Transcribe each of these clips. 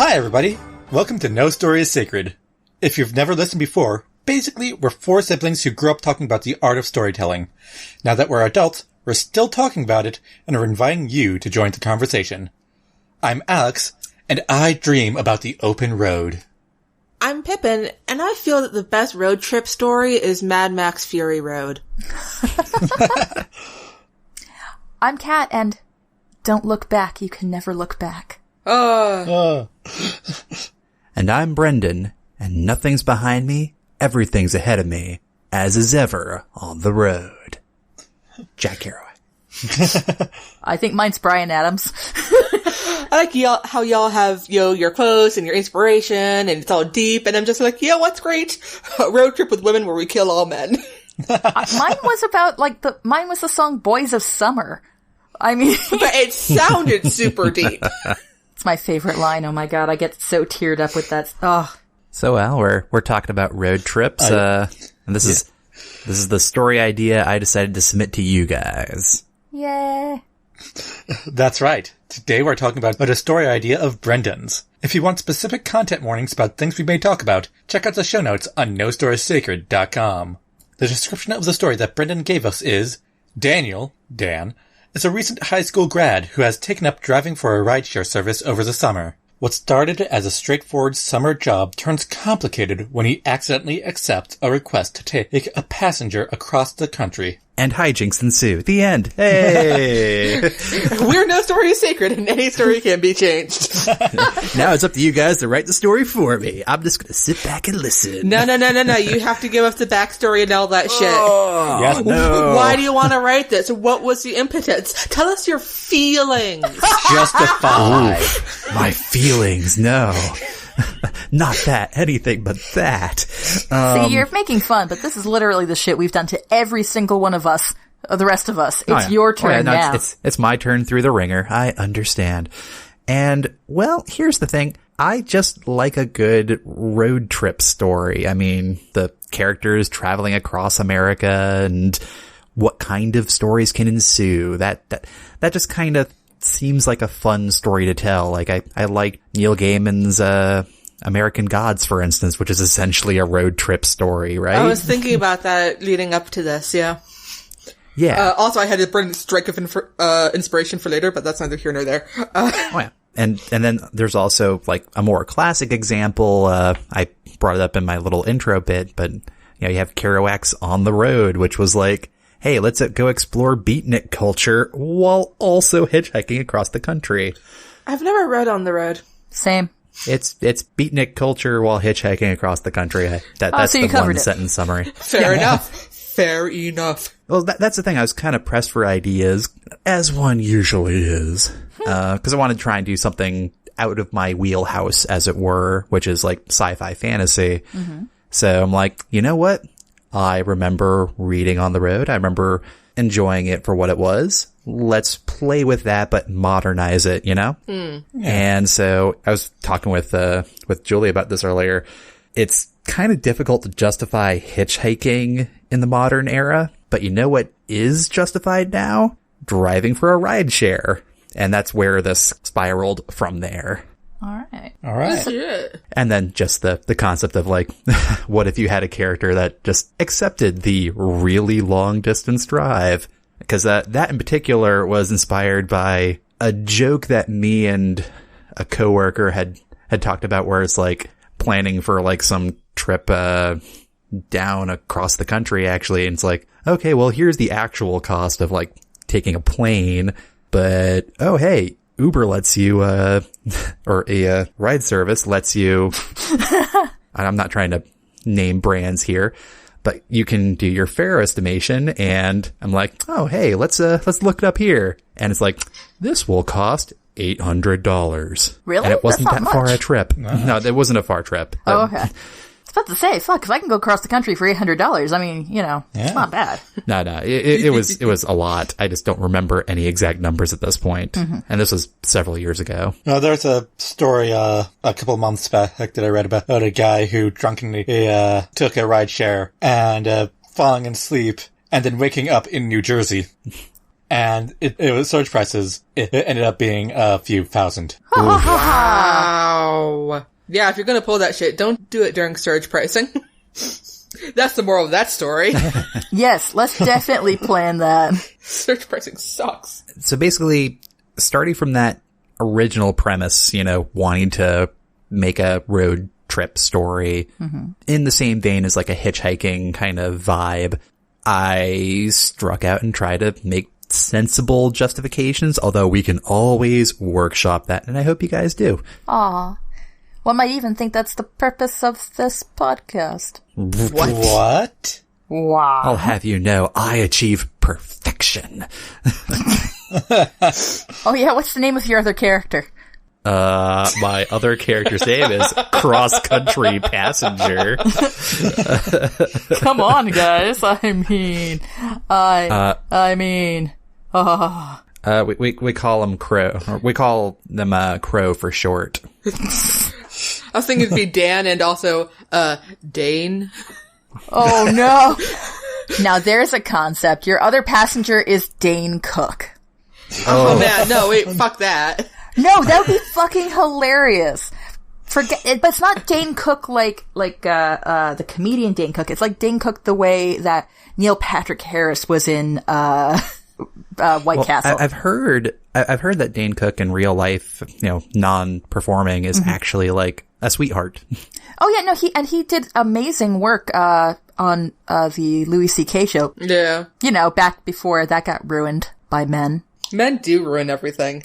Hi, everybody. Welcome to No Story is Sacred. If you've never listened before, basically, we're four siblings who grew up talking about the art of storytelling. Now that we're adults, we're still talking about it, and are inviting you to join the conversation. I'm Alex, and I dream about the open road. I'm Pippin, and I feel that the best road trip story is Mad Max Fury Road. I'm Kat, and don't look back, you can never look back. And I'm Brendan, and nothing's behind me, everything's ahead of me, as is ever on the road. Jack Kerouac. I think mine's Bryan Adams. I like how y'all have, your quotes and your inspiration, and it's all deep, and I'm just like, what's great? A road trip with women where we kill all men. Mine was about, mine was the song Boys of Summer. I mean... But it sounded super deep. It's my favorite line, oh my god, I get so teared up with that. Oh. So, Al, we're talking about road trips, and this is the story idea I decided to submit to you guys. Yay. That's right. Today we're talking about a story idea of Brendan's. If you want specific content warnings about things we may talk about, check out the show notes on nostoriesacred.com. The description of the story that Brendan gave us is, Daniel, Dan, is a recent high school grad who has taken up driving for a rideshare service over the summer. What started as a straightforward summer job turns complicated when he accidentally accepts a request to take a passenger across the country. And hijinks ensue. The end. Hey! We're No Story is Sacred, and any story can be changed. Now it's up to you guys to write the story for me. I'm just gonna sit back and listen. No. You have to give us the backstory and all that shit. Oh, yes, no. Why do you want to write this? What was the impetus? Tell us your feelings. Justify. My feelings, no. Not that. Anything but that. See, you're making fun, but this is literally the shit we've done to every single one of us, the rest of us. It's your turn now. It's my turn through the ringer. I understand. And, well, here's the thing. I just like a good road trip story. I mean, the characters traveling across America and what kind of stories can ensue. That just kind of seems like a fun story to tell. Like, I like Neil Gaiman's, American Gods, for instance, which is essentially a road trip story, right? I was thinking about that leading up to this, yeah. Yeah. Also, I had a brilliant strike of inspiration for later, but that's neither here nor there. Oh, yeah. And then there's also, like, a more classic example. I brought it up in my little intro bit, but, you have Kerouac's On the Road, which was like, hey, let's go explore beatnik culture while also hitchhiking across the country. I've never read On the Road. Same. It's beatnik culture while hitchhiking across the country. That's so the one sentence summary. Fair enough. Well, that's the thing. I was kind of pressed for ideas, as one usually is, because I wanted to try and do something out of my wheelhouse, as it were, which is like sci-fi fantasy. Mm-hmm. So I'm like, you know what? I remember reading On the Road. I remember enjoying it for what it was. Let's play with that, but modernize it, Yeah. And so I was talking with Julie about this earlier. It's kind of difficult to justify hitchhiking in the modern era, but you know what is justified now? Driving for a rideshare. And that's where this spiraled from there. All right. Shit. And then just the concept of like, what if you had a character that just accepted the really long distance drive? Because that in particular was inspired by a joke that me and a coworker had talked about, where it's like planning for like some trip down across the country, actually. And it's like, okay, well, here's the actual cost of like taking a plane, but oh, hey, Uber lets you, or a ride service lets you, I'm not trying to name brands here, but you can do your fare estimation. And I'm like, oh, hey, let's look it up here. And it's like, this will cost $800. Really? And it wasn't That's that not far much. a trip. No, it wasn't a far trip. Oh, okay. I was about to say, fuck, if I can go across the country for $800, I mean, it's not bad. No, it was a lot. I just don't remember any exact numbers at this point. Mm-hmm. And this was several years ago. No, there's a story a couple months back that I read about a guy who drunkenly took a ride share and falling asleep and then waking up in New Jersey. And it was surge prices. It ended up being a few thousand. Wow. Wow. Yeah, if you're gonna pull that shit, don't do it during surge pricing. That's the moral of that story. Yes, let's definitely plan that. Surge pricing sucks. So basically, starting from that original premise, wanting to make a road trip story in the same vein as like a hitchhiking kind of vibe, I struck out and tried to make sensible justifications, although we can always workshop that, and I hope you guys do. Aw. One might even think that's the purpose of this podcast. What? Wow. I'll have you know, I achieve perfection. Oh yeah, what's the name of your other character? My other character's name is Cross Country Passenger. Come on, guys. We call him Crow. Or we call them Crow for short. I was thinking it'd be Dan and also, Dane. Oh no. Now there's a concept. Your other passenger is Dane Cook. Oh man, no, wait, fuck that. No, that would be fucking hilarious. Forget it, but it's not Dane Cook like the comedian Dane Cook. It's like Dane Cook the way that Neil Patrick Harris was in White Castle. I've heard that Dane Cook in real life, non-performing, is actually like a sweetheart. Oh yeah, no, he did amazing work on the Louis C.K. show. Yeah. Back before that got ruined by men. Men do ruin everything.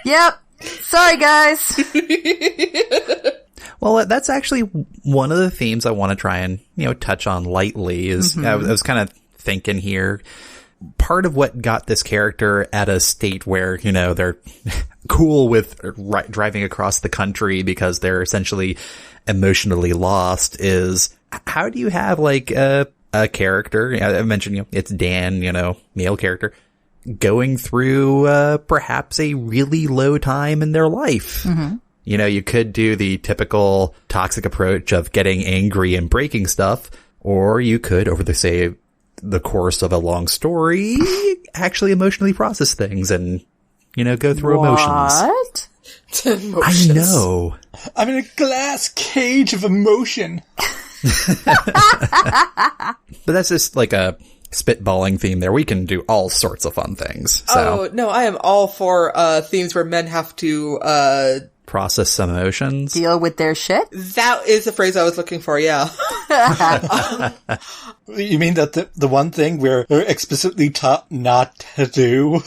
Yep. Sorry, guys. Well, that's actually one of the themes I want to try and, touch on lightly is I was kind of thinking here. Part of what got this character at a state where, they're cool with driving across the country because they're essentially emotionally lost is how do you have like a character? I mentioned, it's Dan, male character, going through perhaps a really low time in their life. You could do the typical toxic approach of getting angry and breaking stuff, or you could, over the course of a long story, actually emotionally process things and, go through emotions. What? Emotions. I know. I'm in a glass cage of emotion. But that's just like a spitballing theme there. We can do all sorts of fun things. So. Oh, no, I am all for themes where men have to process some emotions. Deal with their shit? That is the phrase I was looking for, yeah. You mean that the one thing we're explicitly taught not to do?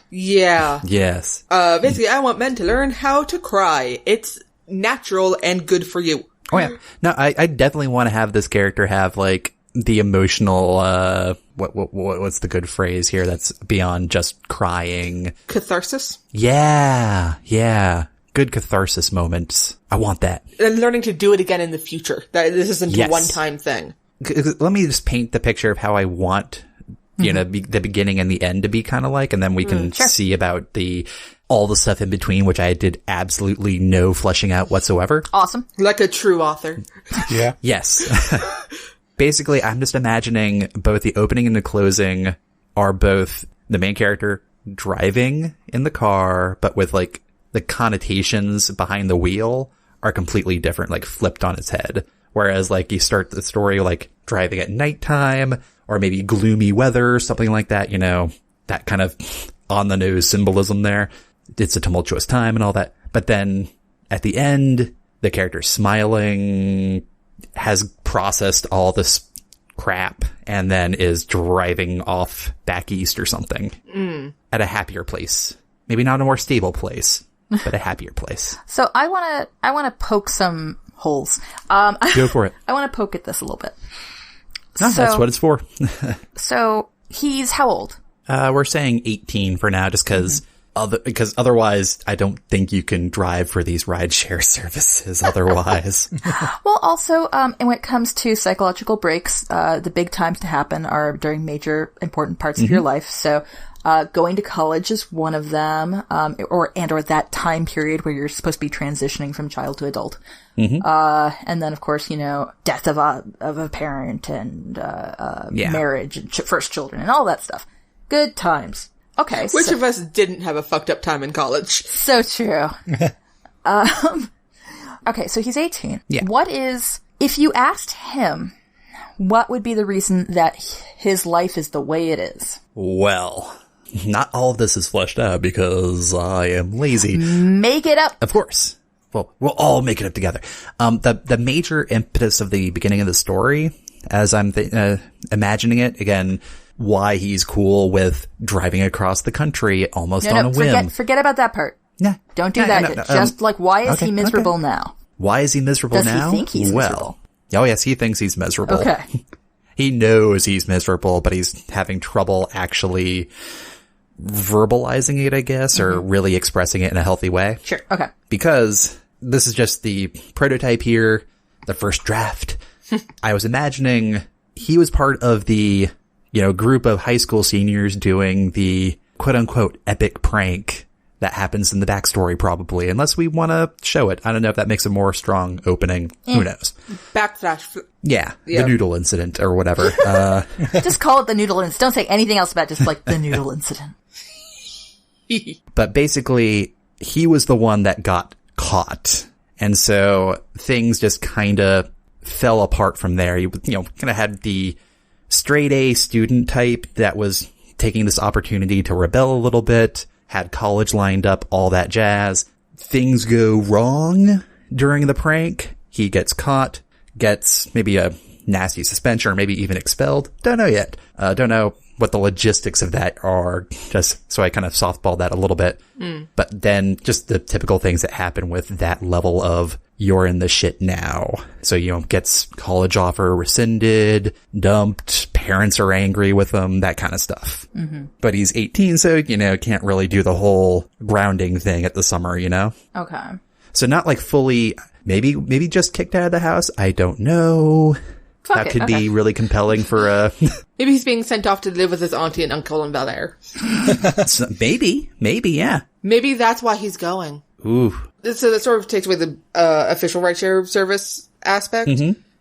Yeah. Yes. Basically, I want men to learn how to cry. It's natural and good for you. Oh yeah. No, I definitely want to have this character have like the emotional, what's the good phrase here that's beyond just crying? Catharsis? Yeah. Good catharsis moments. I want that. And learning to do it again in the future. That this isn't Yes. a one-time thing. Let me just paint the picture of how I want, the beginning and the end to be kind of like, and then we can see about all the stuff in between, which I did absolutely no fleshing out whatsoever. Awesome. Like a true author. Yeah. Yes. Basically, I'm just imagining both the opening and the closing are both the main character driving in the car, but with like the connotations behind the wheel are completely different, like flipped on its head. Whereas like you start the story like driving at nighttime or maybe gloomy weather, something like that, that kind of on the nose symbolism there. It's a tumultuous time and all that. But then at the end, the character's smiling, has processed all this crap, and then is driving off back east or something at a happier place. Maybe not a more stable place, but a happier place. So I wanna poke some holes. Go for it. I wanna poke at this a little bit. No, that's what it's for. So he's how old? We're saying 18 for now, just because otherwise I don't think you can drive for these rideshare services otherwise. Well, also, and when it comes to psychological breaks, the big times to happen are during major important parts of your life. So, going to college is one of them, or that time period where you're supposed to be transitioning from child to adult. And then, of course, death of a parent and, marriage and first children and all that stuff. Good times. Okay. Which of us didn't have a fucked up time in college? So true. okay, so he's 18. Yeah. If you asked him, what would be the reason that his life is the way it is? Well, not all of this is fleshed out because I am lazy. Make it up. Of course. Well, we'll all make it up together. The major impetus of the beginning of the story, as I'm imagining it, again, why he's cool with driving across the country almost on a whim. Forget about that part. Yeah. Don't do that. No, Just why is he miserable now? Why is he miserable now? Does he think he's miserable? Oh yes, he thinks he's miserable. Okay. He knows he's miserable, but he's having trouble actually verbalizing it, I guess, or really expressing it in a healthy way. Sure. Okay. Because this is just the prototype here, the first draft. I was imagining he was part of the, group of high school seniors doing the quote unquote epic prank that happens in the backstory, probably, unless we want to show it. I don't know if that makes a more strong opening. Who knows? Backflash. Yeah, the noodle incident or whatever. Just call it the noodle incident. Don't say anything else about it, just like the noodle incident. But basically, he was the one that got caught. And so things just kind of fell apart from there. You kind of had the straight A student type that was taking this opportunity to rebel a little bit, had college lined up, all that jazz. Things go wrong during the prank. He gets caught, gets maybe a nasty suspension or maybe even expelled. Don't know yet. Don't know what the logistics of that are, just so I kind of softballed that a little bit. But then just the typical things that happen with that level of you're in the shit now. So, gets college offer rescinded, dumped, parents are angry with him, that kind of stuff. But he's 18, so, can't really do the whole grounding thing at the summer, Okay. So not like fully, maybe just kicked out of the house. I don't know. That could be really compelling for a... Maybe he's being sent off to live with his auntie and uncle in Bel Air. Maybe, yeah. Maybe that's why he's going. Ooh. So that sort of takes away the official rideshare service aspect.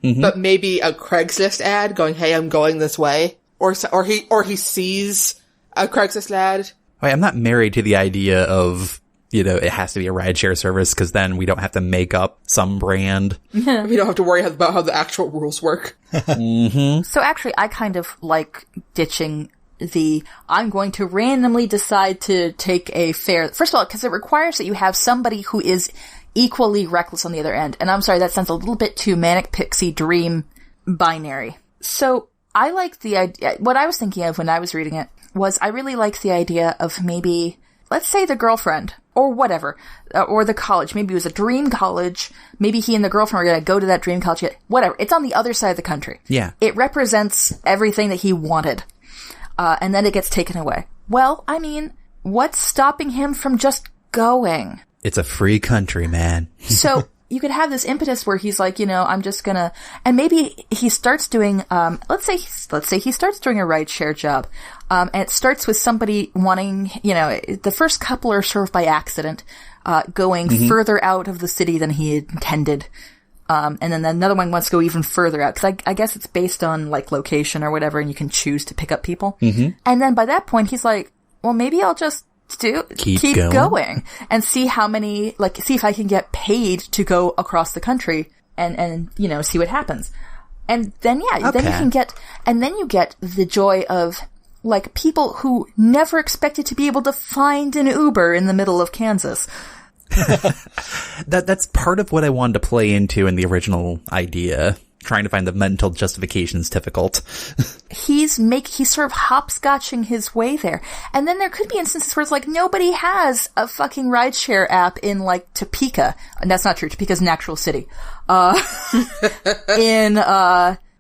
But maybe a Craigslist ad going, "Hey, I'm going this way," or he sees a Craigslist ad. I'm not married to the idea of it has to be a rideshare service because then we don't have to make up some brand. We don't have to worry about how the actual rules work. So actually, I kind of like ditching I'm going to randomly decide to take a fare. First of all, because it requires that you have somebody who is equally reckless on the other end. And I'm sorry, that sounds a little bit too manic pixie dream binary. So I like the idea. What I was thinking of when I was reading it was I really like the idea of maybe, let's say the girlfriend or whatever, or the college. Maybe it was a dream college. Maybe he and the girlfriend are going to go to that dream college. Whatever. It's on the other side of the country. Yeah. It represents everything that he wanted. And then it gets taken away. Well, I mean, what's stopping him from just going? It's a free country, man. So you could have this impetus where he's like, I'm just gonna, and maybe he starts doing, let's say he starts doing a rideshare job. And it starts with somebody wanting, the first couple are sort of by accident, going further out of the city than he intended. And then another one wants to go even further out, because I guess it's based on like location or whatever, and you can choose to pick up people. And then by that point, he's like, well, maybe I'll just keep going and see how many, see if I can get paid to go across the country and see what happens. And then, then you get the joy of like people who never expected to be able to find an Uber in the middle of Kansas. That's part of what I wanted to play into in the original idea. Trying to find the mental justification is difficult. He's sort of hopscotching his way there. And then there could be instances where it's like nobody has a fucking rideshare app in like Topeka. And that's not true. Topeka's an actual city. In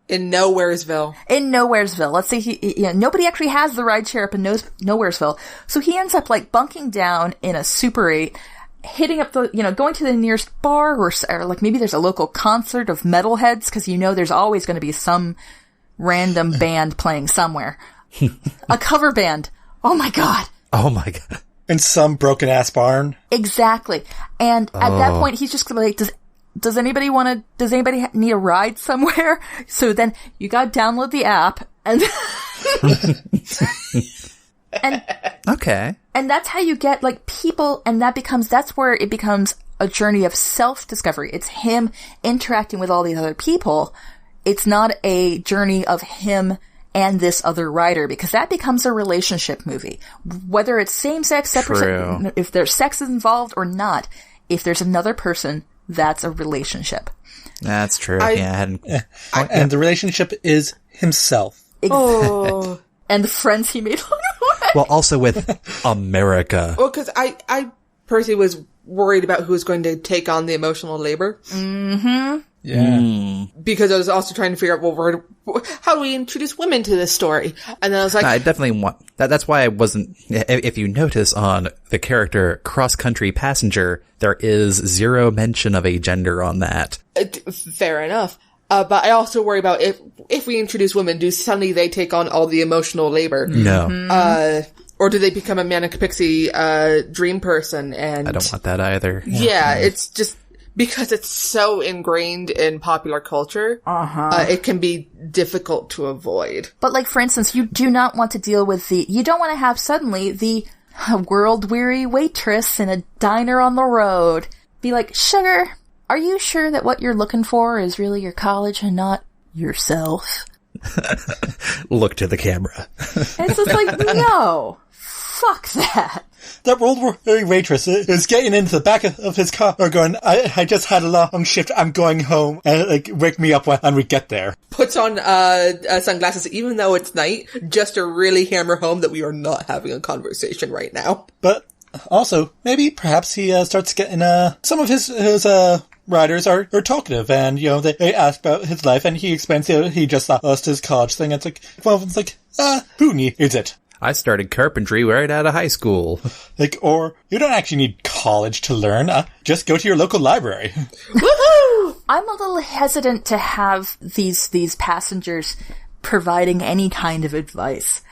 Nowheresville. In Nowheresville. Let's say nobody actually has the rideshare app in Nowheresville. So he ends up like bunking down in a Super 8, hitting up going to the nearest bar or like maybe there's a local concert of metalheads, because there's always going to be some random band playing somewhere. A cover band. Oh my god. In some broken ass barn. Exactly. And at that point, he's just like, does anybody need a ride somewhere? So then you gotta download the app and and okay. And that's how you get like people, and that's where it becomes a journey of self-discovery. It's him interacting with all these other people. It's not a journey of him and this other rider, because that becomes a relationship movie. Whether it's same-sex, separate, if there's sex involved or not, if there's another person, that's a relationship. That's true. And the relationship is himself. Oh. And the friends he made along the way. Well, also with America. Well, because I personally was worried about who was going to take on the emotional labor. Mm-hmm. Yeah. Because I was also trying to figure out, well, how do we introduce women to this story? And then I was like... I definitely want... That's why I wasn't... If you notice on the character cross-country passenger, there is zero mention of a gender on that. Fair enough. But I also worry about if we introduce women, do suddenly they take on all the emotional labor? No. Mm-hmm. Or do they become a manic pixie dream person? And I don't want that either. Yeah, it's just... Because it's so ingrained in popular culture, it can be difficult to avoid. But like, for instance, you do not want to deal with you don't want to have suddenly the world-weary waitress in a diner on the road be like, sugar, are you sure that what you're looking for is really your college and not yourself? Look to the camera. And it's just like, no, fuck that. That world-weary waitress is getting into the back of his car or going, I just had a long shift, I'm going home, and like, wake me up when we get there. Puts on sunglasses even though it's night, just to really hammer home that we are not having a conversation right now. But also, maybe perhaps he starts getting, some of his riders are talkative, and, they ask about his life, and he explains, he just lost his college thing. It's like, well, it's like, who needs it? I started carpentry right out of high school. Or you don't actually need college to learn. Just go to your local library. Woohoo! I'm a little hesitant to have these passengers providing any kind of advice.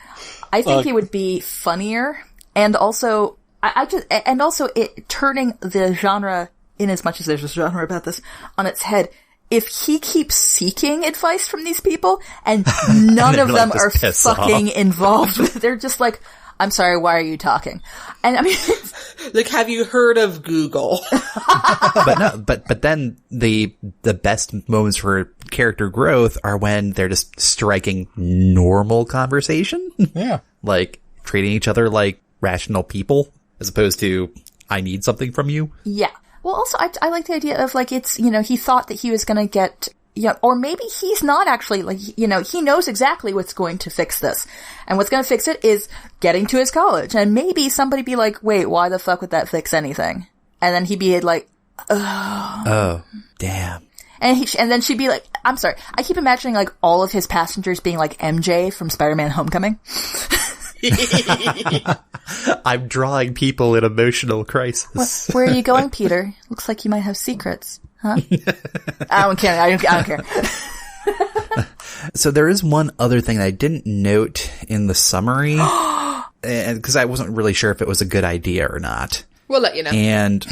I think it would be funnier, and also it turning the genre, in as much as there's a genre about this, on its head. If he keeps seeking advice from these people and none of them are fucking involved with, they're just like, I'm sorry, why are you talking? And I mean, like, have you heard of Google? but then the best moments for character growth are when they're just striking normal conversation. Yeah. Like treating each other like rational people as opposed to, I need something from you. Yeah. Well, also, I like the idea of, like, it's, he thought that he was gonna get, or maybe he's not actually, like, he knows exactly what's going to fix this. And what's gonna fix it is getting to his college. And maybe somebody be like, wait, why the fuck would that fix anything? And then he'd be like, oh, damn. And then she'd be like, I'm sorry, I keep imagining, like, all of his passengers being like MJ from Spider-Man Homecoming. I'm drawing people in emotional crisis. Where are you going, Peter? Looks like you might have secrets, huh? I don't care. I don't care. So there is one other thing that I didn't note in the summary, and because I wasn't really sure if it was a good idea or not. We'll let you know. And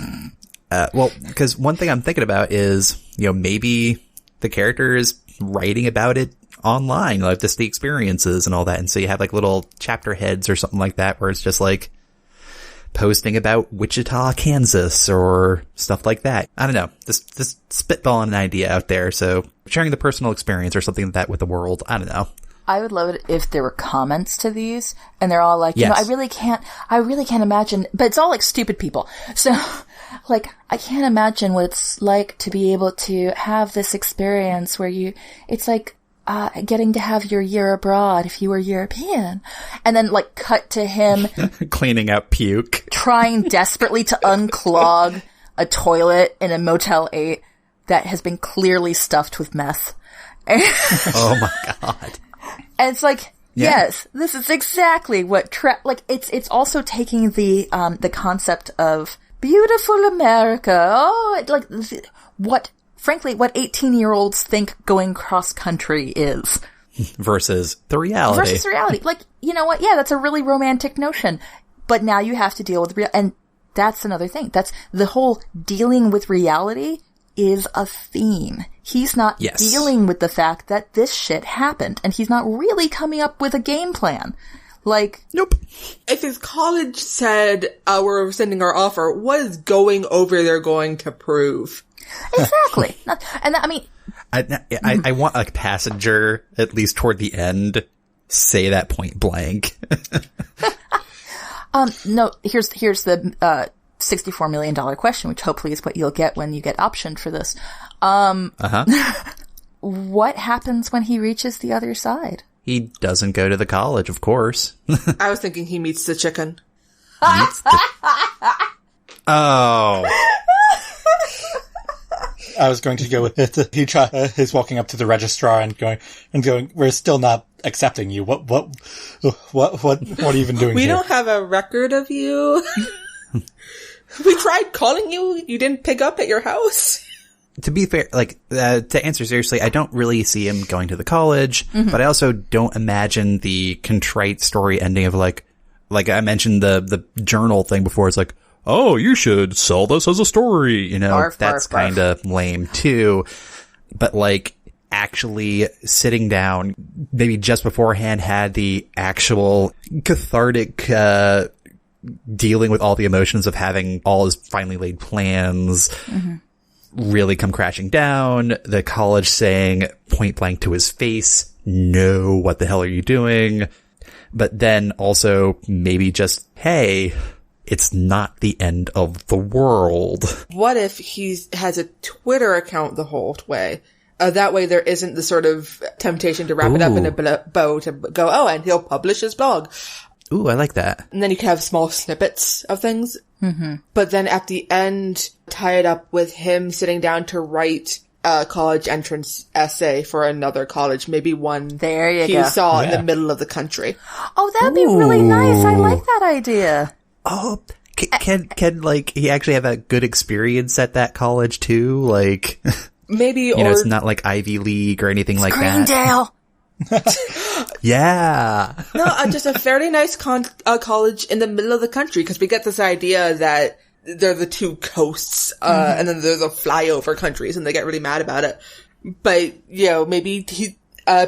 because one thing I'm thinking about is, maybe the character is writing about it online, like just the experiences and all that. And so you have like little chapter heads or something like that where it's just like posting about Wichita, Kansas or stuff like that. I don't know. Just spitballing an idea out there. So sharing the personal experience or something like that with the world. I don't know. I would love it if there were comments to these and they're all like, yes. I really can't imagine, but it's all like stupid people. So like, I can't imagine what it's like to be able to have this experience where it's like, getting to have your year abroad if you were European. And then, like, cut to him cleaning up puke, trying desperately to unclog a toilet in a Motel 8 that has been clearly stuffed with meth. Oh my god. And it's like, yes, this is exactly what it's also taking the concept of beautiful America. Oh, like, frankly, what 18-year-olds think going cross-country is. Versus the reality. Like, you know what? Yeah, that's a really romantic notion. But now you have to deal with and that's another thing. That's the whole dealing with reality is a theme. He's not dealing with the fact that this shit happened, and he's not really coming up with a game plan. Like, Nope. If his college said, we're rescinding our offer, what is going over there going to prove? exactly. And I mean, I want a passenger, at least toward the end, say that point blank. no, here's the $64 million question, which hopefully is what you'll get when you get optioned for this. What happens when he reaches the other side? He doesn't go to the college, of course. I was thinking he meets the chicken. Oh. I was going to go with it. He's walking up to the registrar and going, we're still not accepting you. What are you even doing We here? don't have a record of you. We tried calling you. You didn't pick up at your house. To be fair, like, to answer seriously, I don't really see him going to the college, but I also don't imagine the contrite story ending of like I mentioned the journal thing before. It's like, oh, you should sell this as a story. You know, Barf, that's barf, kind of lame too. But like, actually sitting down, maybe just beforehand, had the actual cathartic, dealing with all the emotions of having all his finely laid plans really come crashing down. The college saying point blank to his face, no, what the hell are you doing? But then also maybe just, hey, it's not the end of the world. What if he has a Twitter account the whole way? That way there isn't the sort of temptation to wrap it up in a bow to go, oh, and he'll publish his blog. Ooh, I like that. And then you can have small snippets of things. But then at the end, tie it up with him sitting down to write a college entrance essay for another college, maybe one There you he go. saw in the middle of the country. Oh, that'd be really nice. I like that idea. Oh, can like he actually have a good experience at that college too? Like, Maybe, you know, it's not like Ivy League or anything like that. Greendale. Yeah. No, just a fairly nice college in the middle of the country, because we get this idea that they're the two coasts, and then there's the flyover countries, and they get really mad about it. But, you know, maybe he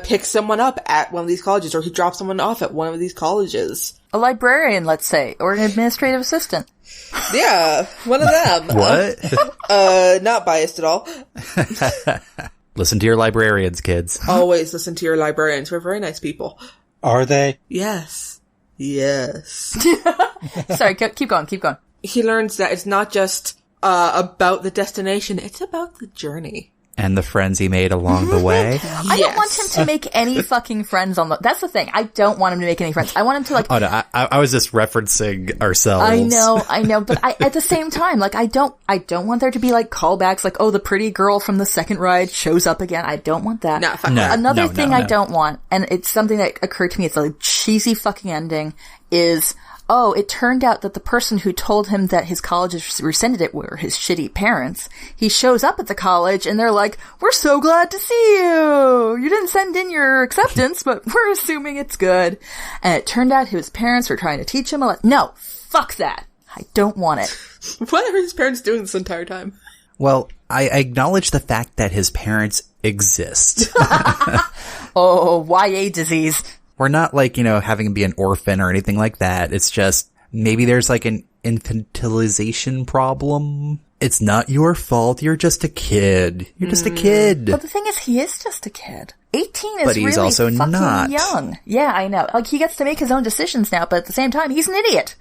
picks someone up at one of these colleges, or he drops someone off at one of these colleges. A librarian, let's say, or an administrative assistant. Yeah, one of them. What? Not biased at all. Listen to your librarians, kids. Always listen to your librarians. We're very nice people. Are they? Yes. Yes. Sorry, keep going. He learns that it's not just about the destination, it's about the journey. And the friends he made along the way. I don't want him to make any fucking friends that's the thing. I don't want him to make any friends. I want him to like. Oh no, I was just referencing ourselves. I know, but at the same time, like, I don't want there to be like callbacks, like, oh, the pretty girl from the second ride shows up again. I don't want that. Nah, fuck that. Another thing I don't want, and it's something that occurred to me, it's a cheesy fucking ending, is, oh, it turned out that the person who told him that his college rescinded it were his shitty parents. He shows up at the college and they're like, we're so glad to see you. You didn't send in your acceptance, but we're assuming it's good. And it turned out his parents were trying to teach him no, fuck that. I don't want it. What are his parents doing this entire time? Well, I acknowledge the fact that his parents exist. Oh, YA disease. We're not like, you know, having him be an orphan or anything like that. It's just, maybe there's like an infantilization problem. It's not your fault. You're just a kid. You're just a kid. But the thing is, he is just a kid. 18 is But he's really also fucking not. young. Yeah, I know. Like, he gets to make his own decisions now, but at the same time, he's an idiot.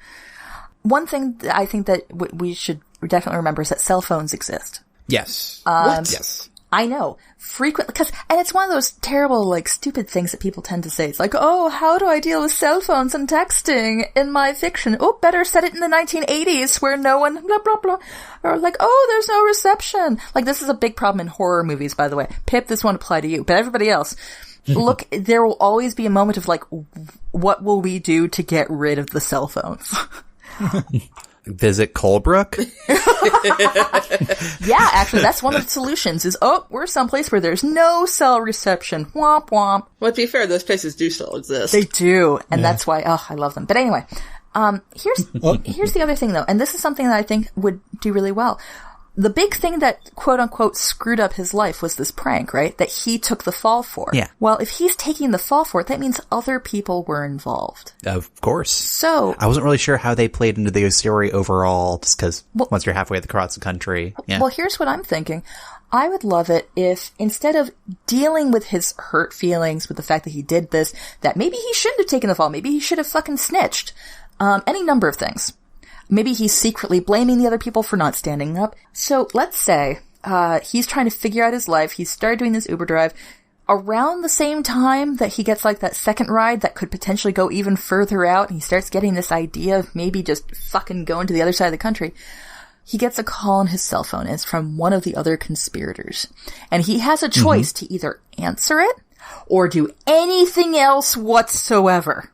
One thing that I think that we should definitely remember is that cell phones exist. Yes. What? Yes. I know. Frequently, and it's one of those terrible, like, stupid things that people tend to say. It's like, oh, how do I deal with cell phones and texting in my fiction? Oh, better set it in the 1980s where no one, blah, blah, blah. Or like, oh, there's no reception. Like, this is a big problem in horror movies, by the way. Pip, this won't apply to you, but everybody else. Look, there will always be a moment of like, what will we do to get rid of the cell phones? Visit Colebrook? Yeah, actually, that's one of the solutions is, oh, we're someplace where there's no cell reception. Womp womp. Well, to be fair, those places do still exist. They do, and that's why, I love them. But anyway, here's the other thing though, and this is something that I think would do really well. the big thing that quote unquote screwed up his life was this prank, right? That he took the fall for. Yeah. Well, if he's taking the fall for it, that means other people were involved. Of course. So I wasn't really sure how they played into the story overall, just because once you're halfway across the country. Yeah. Well, here's what I'm thinking. I would love it if instead of dealing with his hurt feelings with the fact that he did this, that maybe he shouldn't have taken the fall. Maybe he should have fucking snitched. Any number of things. Maybe he's secretly blaming the other people for not standing up. So let's say he's trying to figure out his life. He started doing this Uber drive around the same time that he gets like that second ride that could potentially go even further out. And he starts getting this idea of maybe just fucking going to the other side of the country. He gets a call on his cell phone. It's from one of the other conspirators. And he has a choice to either answer it or do anything else whatsoever.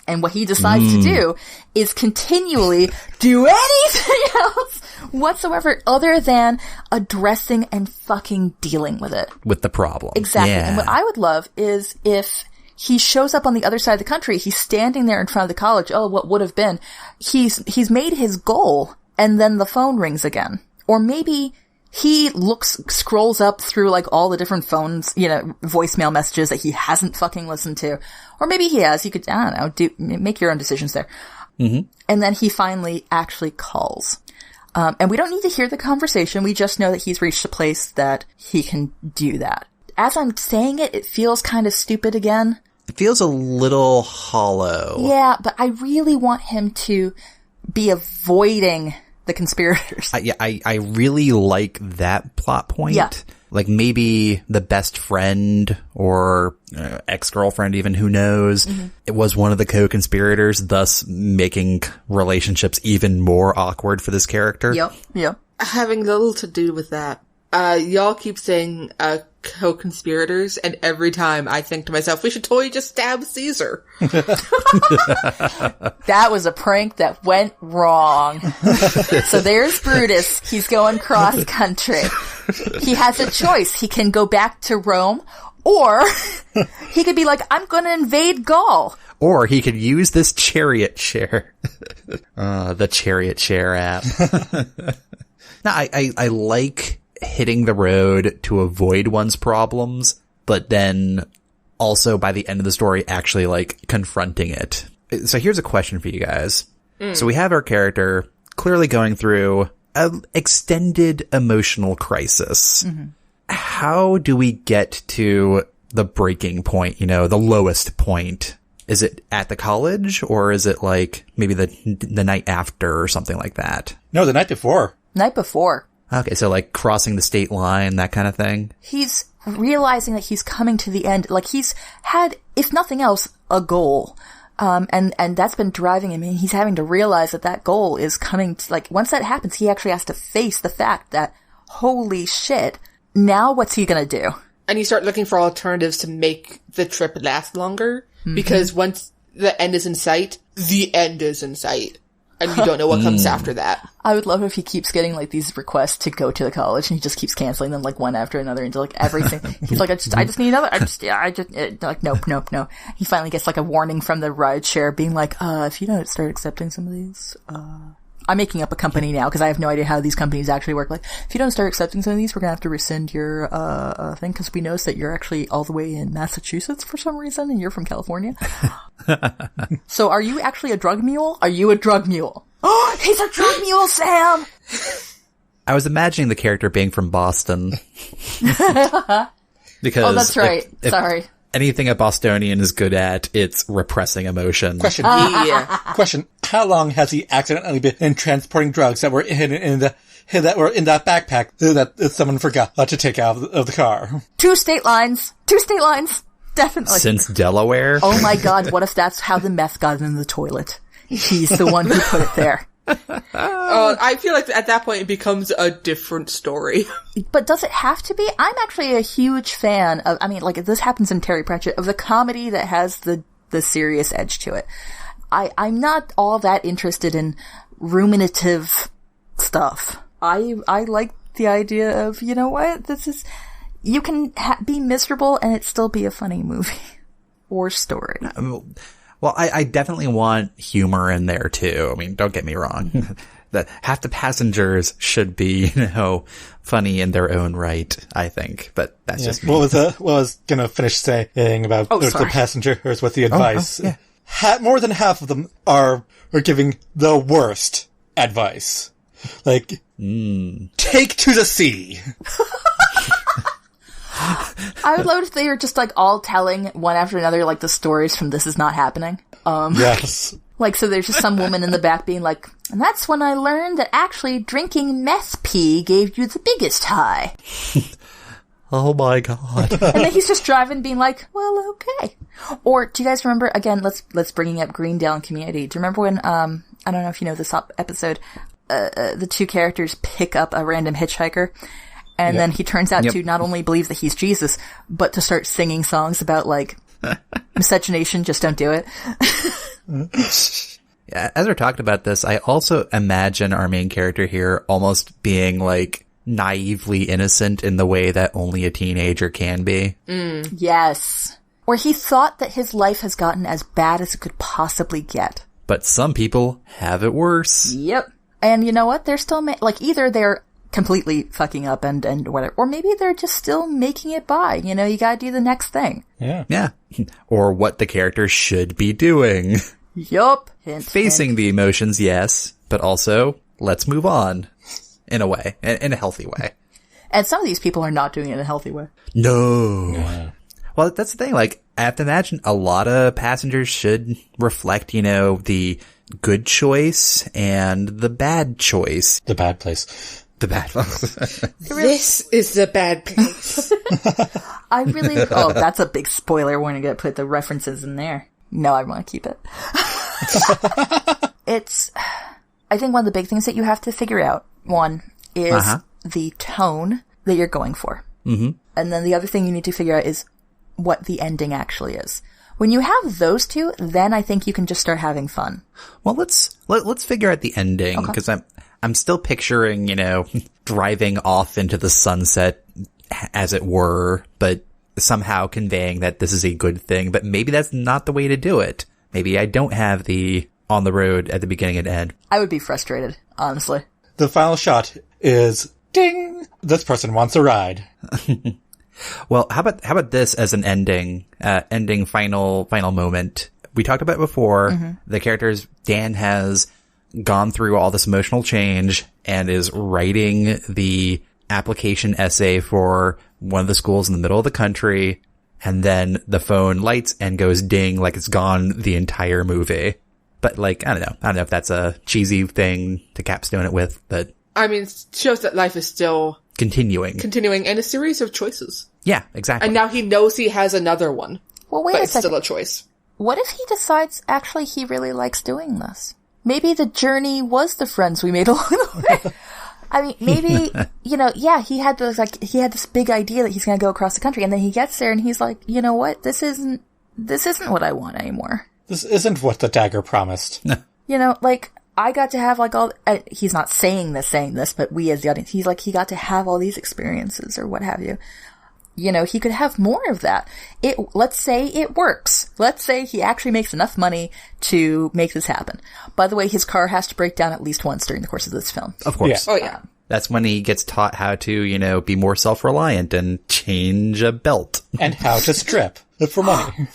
And what he decides to do is continually do anything else whatsoever other than addressing and fucking dealing with it. With the problem. Exactly. Yeah. And what I would love is if he shows up on the other side of the country, he's standing there in front of the college. Oh, what would have been? He's made his goal and then the phone rings again. Or maybe he scrolls up through like all the different phones, voicemail messages that he hasn't fucking listened to. Or maybe he has. You could, I don't know, make your own decisions there. Mm-hmm. And then he finally actually calls. And we don't need to hear the conversation. We just know that he's reached a place that he can do that. As I'm saying it, it feels kind of stupid again. It feels a little hollow. Yeah, but I really want him to be avoiding the conspirators. I really like that plot point. Yeah. Like maybe the best friend or ex-girlfriend even, who knows. Mm-hmm. It was one of the co-conspirators, thus making relationships even more awkward for this character. Yep. Having little to do with that. Y'all keep saying co-conspirators, and every time I think to myself, we should totally just stab Caesar. That was a prank that went wrong. So there's Brutus. He's going cross country. He has a choice. He can go back to Rome, or he could be like, I'm going to invade Gaul. Or he could use this chariot share. The chariot share app. No, I like hitting the road to avoid one's problems, but then also by the end of the story actually like confronting it. So here's a question for you guys. So we have our character clearly going through an extended emotional crisis. Mm-hmm. How do we get to the breaking point, the lowest point? Is it at the college, or is it like maybe the night after or something like that? No, the night before. Night before. Okay, so like crossing the state line, that kind of thing? He's realizing that he's coming to the end. Like he's had, if nothing else, a goal. And that's been driving him. And he's having to realize that goal is coming to, like, once that happens, he actually has to face the fact that, holy shit, now what's he gonna do? And you start looking for alternatives to make the trip last longer. Mm-hmm. Because once the end is in sight, the end is in sight. And you don't know what comes after that. I would love if he keeps getting like these requests to go to the college and he just keeps canceling them like one after another into like everything. He's like, I just need another. Like, nope. He finally gets like a warning from the rideshare being like, if you don't start accepting some of these, I'm making up a company now because I have no idea how these companies actually work. Like, if you don't start accepting some of these, we're gonna have to rescind your, thing because we noticed that you're actually all the way in Massachusetts for some reason and you're from California. So are you actually a drug mule? Are you a drug mule? Oh, he's a drug mule, Sam! I was imagining the character being from Boston. Because oh, that's right. Sorry. Anything a Bostonian is good at, it's repressing emotion. Question. Question. How long has he accidentally been transporting drugs that were in that backpack that someone forgot to take out of the car? 2 state lines. Definitely. Since Delaware? Oh my god, what if that's how the meth got in the toilet? He's the one who put it there. I feel like at that point it becomes a different story. But does it have to be? I'm actually a huge fan of, this happens in Terry Pratchett, of the comedy that has the serious edge to it. I'm not all that interested in ruminative stuff. I like the idea of, you know what, you can be miserable and it still be a funny movie or story. Well, I definitely want humor in there too. I mean, don't get me wrong. that half the passengers should be, you know, funny in their own right, I think. But that's just me. What I was going to finish saying about the passengers with the advice. More than half of them are giving the worst advice. Like, take to the sea. I would love if they were just, like, all telling one after another, like, the stories from This Is Not Happening. Yes. Like, so there's just some woman in the back being like, and that's when I learned that actually drinking meth pee gave you the biggest high. Oh my god. And then he's just driving being like, well, okay. Or, do you guys remember, again, let's bringing up Greendale and Community. Do you remember when, I don't know if you know this episode, the two characters pick up a random hitchhiker, and then he turns out to not only believe that he's Jesus, but to start singing songs about, like, miscegenation, just don't do it. Yeah, as we're talking about this, I also imagine our main character here almost being, like, naively innocent in the way that only a teenager can be. Yes. Or he thought that his life has gotten as bad as it could possibly get. But some people have it worse. Yep. And you know what? They're still, like, either they're completely fucking up and whatever, or maybe they're just still making it by. You know, you gotta do the next thing. Yeah. Or what the character should be doing. Yup. Hint, Facing hint. the emotions, yes, but also, let's move on. In a way. In a healthy way. And some of these people are not doing it in a healthy way. No. Yeah. Well, that's the thing. Like, I have to imagine a lot of passengers should reflect, you know, the good choice and the bad choice. The bad place. The bad This is the bad place. I really... Oh, that's a big spoiler. We're going to put the references in there. No, I want to keep it. It's... I think one of the big things that you have to figure out, one, is the tone that you're going for. Mm-hmm. And then the other thing you need to figure out is what the ending actually is. When you have those two, then I think you can just start having fun. Well, let's figure out the ending, because I'm still picturing, you know, driving off into the sunset, as it were, but somehow conveying that this is a good thing. But maybe that's not the way to do it. Maybe I don't have the on the road at the beginning and end. I would be frustrated, honestly. The final shot is, ding! This person wants a ride. Well, how about this as an ending final moment? We talked about it before. The characters, Dan has gone through all this emotional change and is writing the application essay for one of the schools in the middle of the country. And then the phone lights and goes ding, like it's gone the entire movie. But, like, I don't know if that's a cheesy thing to capstone it with, but... I mean, it shows that life is still... Continuing and a series of choices. Yeah, exactly. And now he knows he has another one. Well, wait but a it's second. still a choice. What if he decides actually he really likes doing this? Maybe the journey was the friends we made along the way. I mean, maybe, you know, yeah, he had this big idea that he's going to go across the country, and then he gets there and he's like, you know what? This isn't what I want anymore. This isn't what the dagger promised. You know, like, I got to have, like, all... he's not saying this, but we as the audience, he's like, he got to have all these experiences or what have you. You know, he could have more of that. Let's say it works. Let's say he actually makes enough money to make this happen. By the way, his car has to break down at least once during the course of this film. Of course. Yeah. Oh, yeah. That's when he gets taught how to, you know, be more self-reliant and change a belt. And how to strip for money.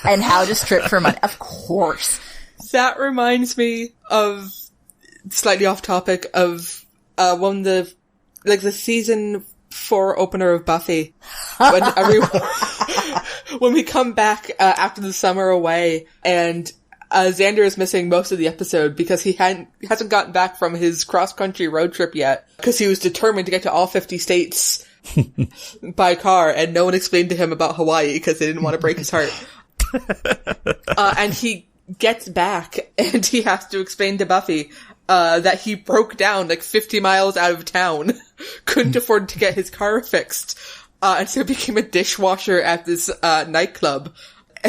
And how to strip for money. Of course. That reminds me of, slightly off topic, of when the season 4 opener of Buffy. When we come back after the summer away, and Xander is missing most of the episode because he hasn't gotten back from his cross-country road trip yet, because he was determined to get to all 50 states by car, and no one explained to him about Hawaii because they didn't want to break his heart. And he gets back, and he has to explain to Buffy that he broke down like 50 miles out of town, couldn't afford to get his car fixed, and so became a dishwasher at this nightclub.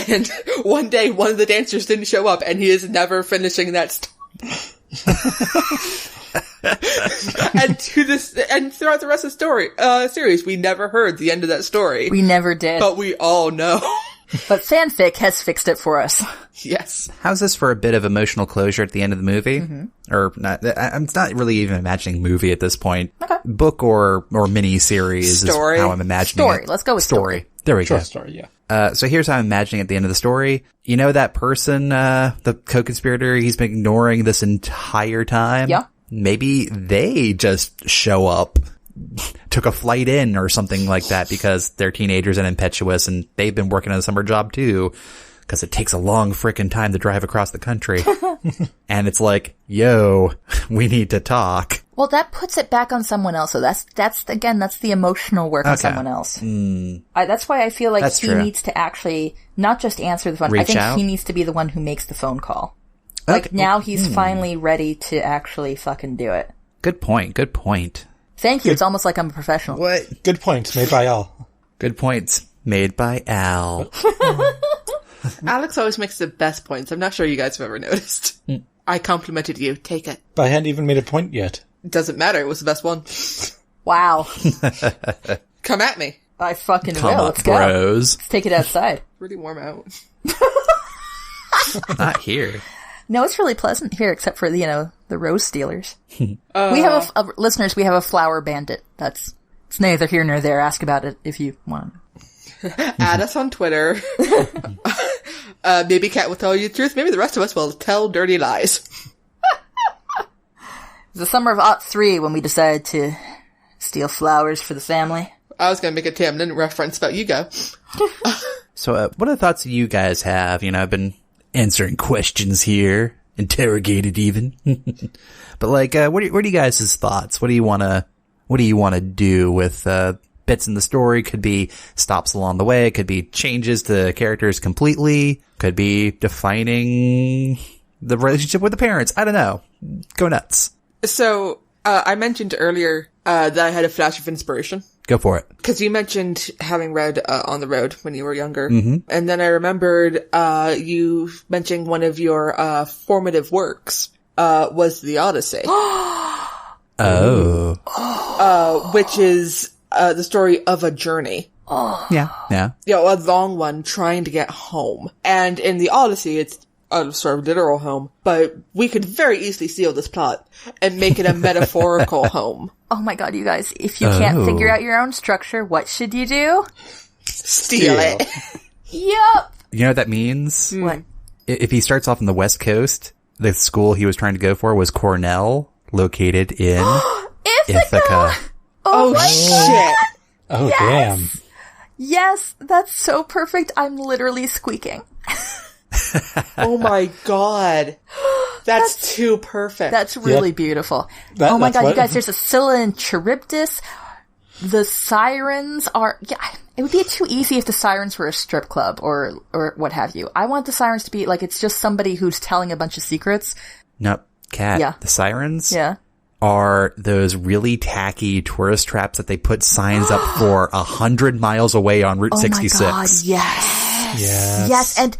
And one day, one of the dancers didn't show up, and he is never finishing that and throughout the rest of the series, we never heard the end of that story. We never did. But we all know. But fanfic has fixed it for us. Yes. How's this for a bit of emotional closure at the end of the movie? Or not? I'm not really even imagining movie at this point. Okay. Book or mini series Story. is how I'm imagining Story. it. Let's go with story. There we go. Short story, yeah. So here's how I'm imagining at the end of the story. You know that person, the co-conspirator he's been ignoring this entire time? Yeah. Maybe they just show up, took a flight in or something like that because they're teenagers and impetuous and they've been working on a summer job too. Because it takes a long frickin' time to drive across the country. And it's like, yo, we need to talk. Well, that puts it back on someone else. So that's the emotional work on someone else. That's why I feel like That's he true. needs to actually not just answer the phone. I Reach think out? he needs to be the one who makes the phone call. Like now he's finally ready to actually fucking do it. Good point. Good point. Thank you. It's almost like I'm a professional. What? Good point, made by all. Good points made by Al. Alex always makes the best points. I'm not sure you guys have ever noticed. I complimented you. Take it. But I hadn't even made a point yet. It doesn't matter. It was the best one. Wow. Come at me. I fucking Come will. on, Let's go. bros. Let's take it outside. Really warm out. Not here. No, it's really pleasant here, except for, the rose stealers. We have listeners, we have a flower bandit. It's neither here nor there. Ask about it if you want. Add us on Twitter. Maybe Kat will tell you the truth. Maybe the rest of us will tell dirty lies. It was the summer of '03 when we decided to steal flowers for the family. I was going to make a Tamlin reference, but you go. So, what are the thoughts you guys have? I've been answering questions here, interrogated even. But what are you guys' thoughts? What do you want to do with, bits in the story? Could be stops along the way. Could be changes to characters completely. Could be defining the relationship with the parents. I don't know. Go nuts. So, I mentioned earlier, that I had a flash of inspiration. Go for it. Because you mentioned having read On the Road when you were younger. And then I remembered you mentioning one of your formative works was The Odyssey. Which is the story of a journey. Yeah. A long one trying to get home. And in The Odyssey, it's a sort of literal home, but we could very easily steal this plot and make it a metaphorical home. Oh my god, you guys, if you can't figure out your own structure, what should you do? Steal it. Yep. You know what that means? What? If he starts off on the West Coast, the school he was trying to go for was Cornell, located in Ithaca. Oh shit. Oh, Yes. damn. Yes, that's so perfect. I'm literally squeaking. Oh my god. That's too perfect. That's really beautiful. That- oh my that's god, you what- guys, there's a Scylla and Charybdis. The sirens are, it would be too easy if the sirens were a strip club or what have you. I want the sirens to be like, it's just somebody who's telling a bunch of secrets. Nope. Cat. Yeah. The sirens Yeah. are those really tacky tourist traps that they put signs up for 100 miles away on Route 66. Oh my god, yes. Yes. Yes, and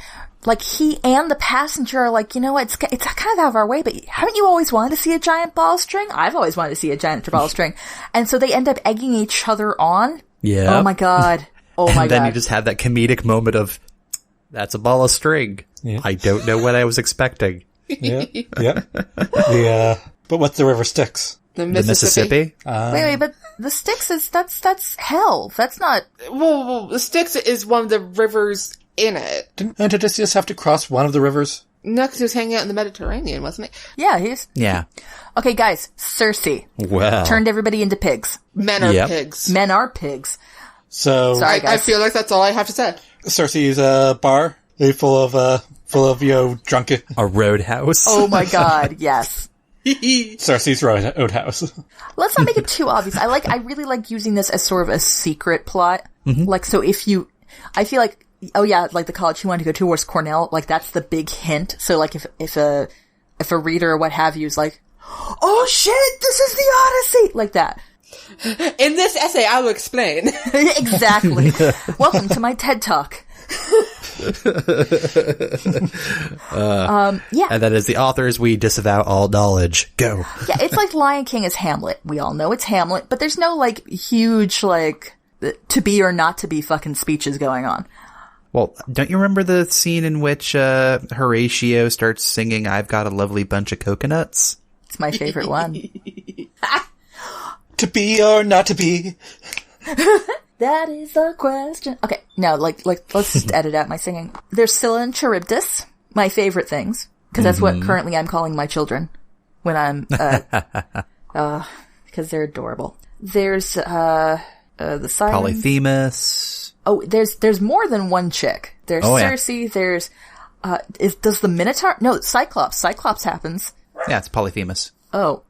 like he and the passenger are like, you know what, it's kind of out of our way, but haven't you always wanted to see a giant ball string? I've always wanted to see a giant ball string. And so they end up egging each other on. Yeah. Oh my god. Oh my god. And then you just have that comedic moment of, that's a ball of string. Yeah. I don't know what I was expecting. Yeah. But what's the river Styx? The The Mississippi? Wait, but the Styx that's hell. That's not. Well, the Styx is one of the rivers in it. Didn't Odysseus have to cross one of the rivers? No, because he was hanging out in the Mediterranean, wasn't he? Yeah, he's. Yeah. Okay, guys, Circe Well. turned everybody into pigs. Men are Yep. pigs. Men are pigs. So Sorry, I guys. feel like that's all I have to say. Cersei's bar, full of drunk. A roadhouse. Oh my god, yes. Cersei's roadhouse. Let's not make it too obvious. I really like using this as sort of a secret plot. Like, so I feel like, oh yeah, like the college he wanted to go to was Cornell, like that's the big hint. So like if a reader or what have you is like, oh shit, this is the Odyssey, like that. In this essay, I will explain. Exactly. Welcome to my TED Talk. Yeah. And then as the authors, we disavow all knowledge. Go. Yeah, it's like Lion King is Hamlet. We all know it's Hamlet, but there's no like huge like to be or not to be fucking speeches going on. Well, don't you remember the scene in which Horatio starts singing "I've Got a Lovely Bunch of Coconuts"? It's my favorite one. To be or not to be? That is the question. Okay, no, let's just edit out my singing. There's Scylla and Charybdis, my favorite things, because that's what currently I'm calling my children when I'm, because they're adorable. There's, the Sirens. Polyphemus. Oh, there's more than one chick. There's Circe, there's, does the Minotaur? No, Cyclops. Cyclops happens. Yeah, it's Polyphemus. Oh,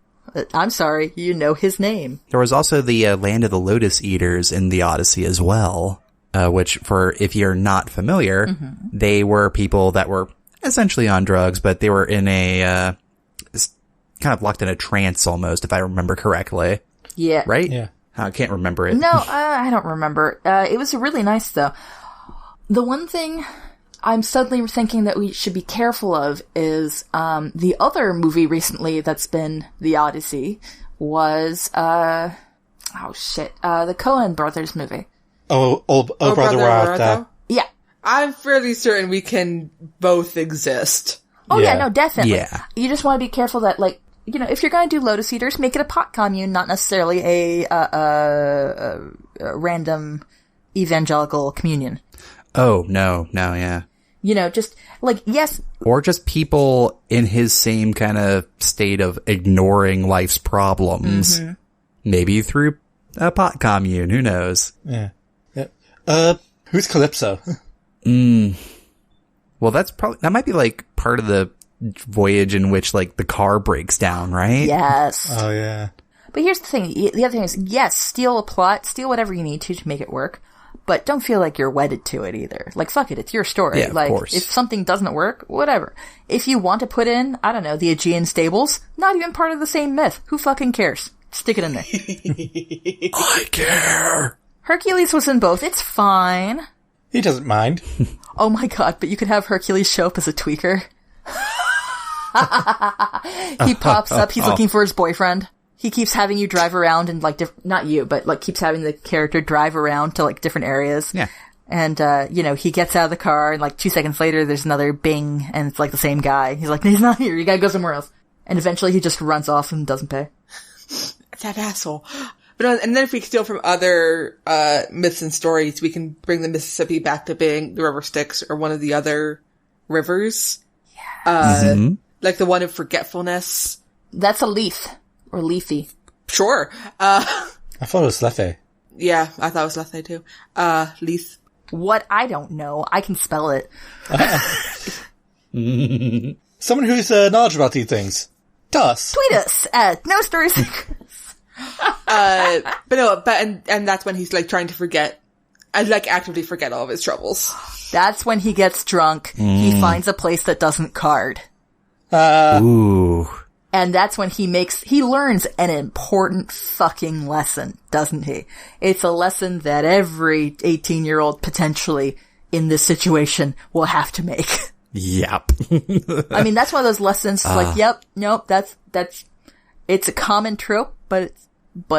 I'm sorry. You know his name. There was also the Land of the Lotus Eaters in the Odyssey as well, which, for if you're not familiar, they were people that were essentially on drugs, but they were in a kind of locked in a trance almost, if I remember correctly. Yeah. Right? Yeah. I can't remember it. No, I don't remember. It was really nice, though. The one thing I'm suddenly thinking that we should be careful of is the other movie recently that's been The Odyssey was, the Coen Brothers movie. Oh, Brother, Where Art Thou? Yeah. I'm fairly certain we can both exist. Oh, yeah, no, definitely. Yeah. You just want to be careful that, like, you know, if you're going to do Lotus Eaters, make it a pot commune, not necessarily a random evangelical communion. Oh, no, yeah. You know, just, like, yes. Or just people in his same kind of state of ignoring life's problems. Maybe through a pot commune, who knows? Yeah. Who's Calypso? Well, that might be like part of the voyage in which, like, the car breaks down, right? Yes. Oh, yeah. But here's the thing. The other thing is, yes, steal a plot, steal whatever you need to make it work, but don't feel like you're wedded to it either. Like, fuck it, it's your story. Yeah, of like, course. if something doesn't work, whatever. If you want to put in, I don't know, the Aegean stables, not even part of the same myth. Who fucking cares? Stick it in there. I care. Hercules was in both. It's fine. He doesn't mind. Oh my god, but you could have Hercules show up as a tweaker. He pops up, he's looking for his boyfriend. He keeps having you drive around and, like, not you, but, like, keeps having the character drive around to, like, different areas. Yeah. And, you know, he gets out of the car and, like, 2 seconds later there's another bing and it's, like, the same guy. He's like, he's not here, you gotta go somewhere else. And eventually he just runs off and doesn't pay. That asshole. But, and then if we steal from other, myths and stories, we can bring the Mississippi back to being the river Styx or one of the other rivers. Like the one of forgetfulness. That's a Leith. Or Leafy. Sure. I thought it was Lethe. Yeah, I thought it was Lethe too. Leith. What? I don't know. I can spell it. Someone who's knowledgeable about these things. Tell us. Tweet us at No Story Secrets. And that's when he's, like, trying to forget, and, like, actively forget all of his troubles. That's when he gets drunk. He finds a place that doesn't card. Ooh. And that's when he learns an important fucking lesson, doesn't he? It's a lesson that every 18-year-old potentially in this situation will have to make. Yep. I mean, that's one of those lessons, like, yep, nope, it's a common trope, but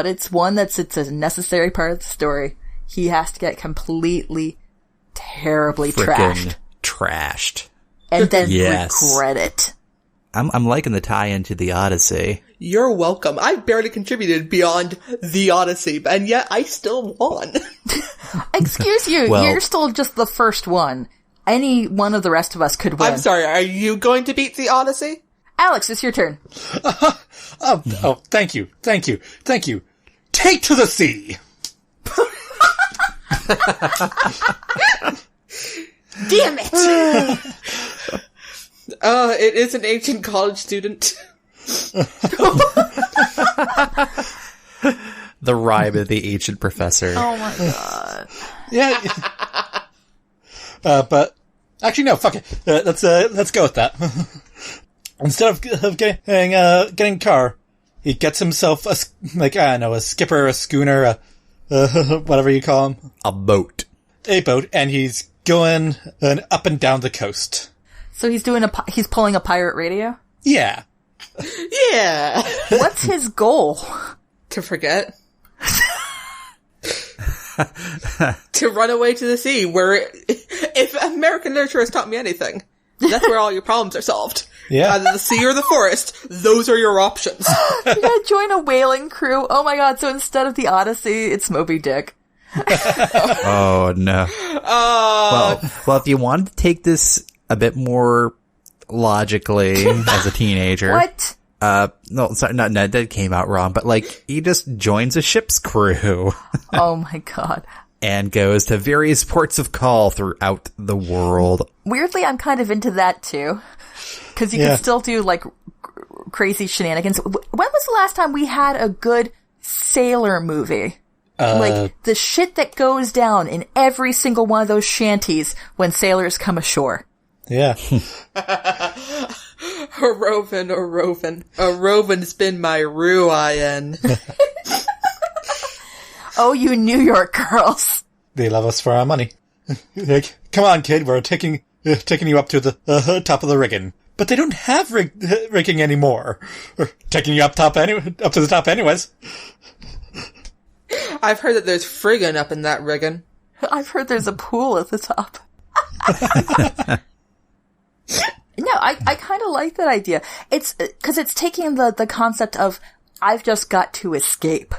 it's one it's a necessary part of the story. He has to get completely, terribly trashed. And then Yes. regret it. I'm liking the tie-in to the Odyssey. You're welcome. I barely contributed beyond the Odyssey, and yet I still won. Excuse you, Well- you're still just the first one. Any one of the rest of us could win. I'm sorry, are you going to beat the Odyssey? Alex, it's your turn. Oh, thank you. Take to the sea! Damn it! It is an ancient college student. The rhyme of the ancient professor. Oh my god. Yeah. But actually, no. Fuck it. Let's go with that. Instead of getting a car, he gets himself a skipper, a schooner, whatever you call him, A boat. a boat, and he's going up and down the coast. So he's pulling a pirate radio? Yeah. Yeah. What's his goal? To forget. To run away to the sea, where If American literature has taught me anything, that's where all your problems are solved. Yeah. Either the sea or the forest. Those are your options. You gotta join a whaling crew. Oh my god, so instead of the Odyssey, it's Moby Dick. Oh, no. Well, if you wanted to take this a bit more logically as a teenager. What? No, sorry, no, that came out wrong, but like, he just joins a ship's crew. Oh my god. And goes to various ports of call throughout the world. Weirdly, I'm kind of into that too. Because you can still do, like, crazy shenanigans. When was the last time we had a good sailor movie? Like, the shit that goes down in every single one of those shanties when sailors come ashore. Yeah. A rovin's been my ruin. Oh, you New York girls. They love us for our money. Like, come on, kid, we're taking you up to the top of the rigging. But they don't have rigging anymore. We're taking you up to the top anyways. I've heard that there's friggin' up in that rigging. I've heard there's a pool at the top. No, I kind of like that idea. It's, cause it's taking the concept of, I've just got to escape.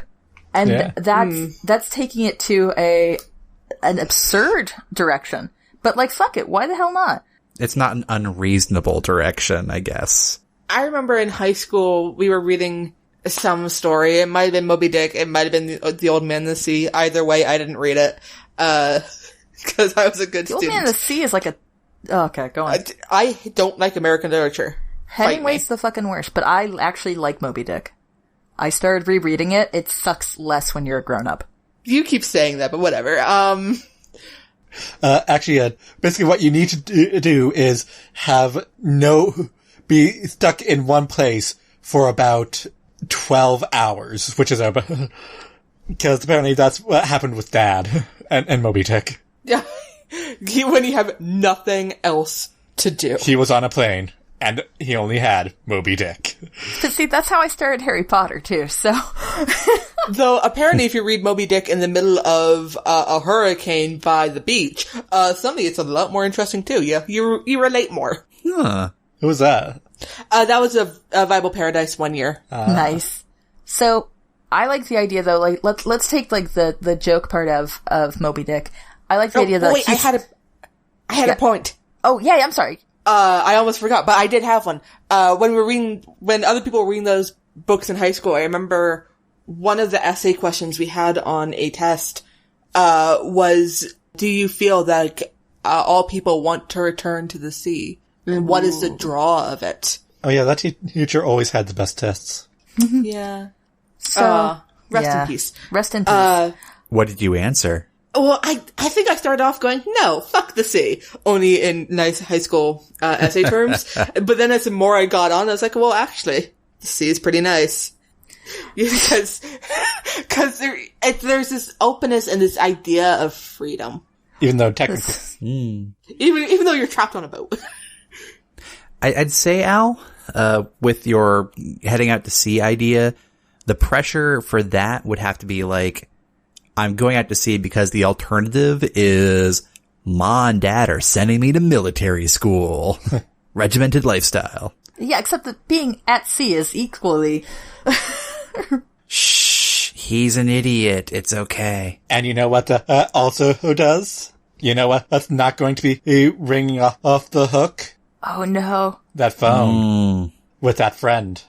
And that's taking it to an absurd direction. But like, fuck it, why the hell not? It's not an unreasonable direction, I guess. I remember in high school, we were reading some story. It might have been Moby Dick. It might have been the Old Man in the Sea. Either way, I didn't read it. Cause I was a good student. The Old Man in the Sea is like okay, go on. I don't like American literature. Hemingway's the fucking worst, but I actually like Moby Dick. I started rereading it. It sucks less when you're a grown-up. You keep saying that, but whatever. Actually, basically what you need to do is be stuck in one place for about 12 hours, which is because apparently that's what happened with Dad and Moby Dick. Yeah. When you have nothing else to do. He was on a plane, and he only had Moby Dick. But see, that's how I started Harry Potter, too, so... Though, apparently, if you read Moby Dick in the middle of a hurricane by the beach, suddenly it's a lot more interesting, too. You relate more. Huh. Who was that? That was a Bible Paradise one year. Nice. So, I like the idea, though, like, let's take, like, the joke part of Moby Dick. I like the idea that... Wait, I had a point. Oh, yeah, I'm sorry. I almost forgot, but I did have one. When other people were reading those books in high school, I remember one of the essay questions we had on a test, was, do you feel that, all people want to return to the sea? And what is the draw of it? Oh yeah, that teacher always had the best tests. Yeah. So, rest in peace. Rest in peace. What did you answer? Well, I think I started off going, no, fuck the sea. Only in nice high school, essay terms. But then as the more I got on, I was like, well, actually, the sea is pretty nice. Because there's this openness and this idea of freedom. Even though technically. Even though you're trapped on a boat. I'd say, Al, with your heading out to sea idea, the pressure for that would have to be like, I'm going out to sea because the alternative is Ma and Dad are sending me to military school. Regimented lifestyle. Yeah, except that being at sea is equally... Shh, he's an idiot. It's okay. And you know what also does? You know what? That's not going to be ringing off the hook? Oh no. That phone. With that friend.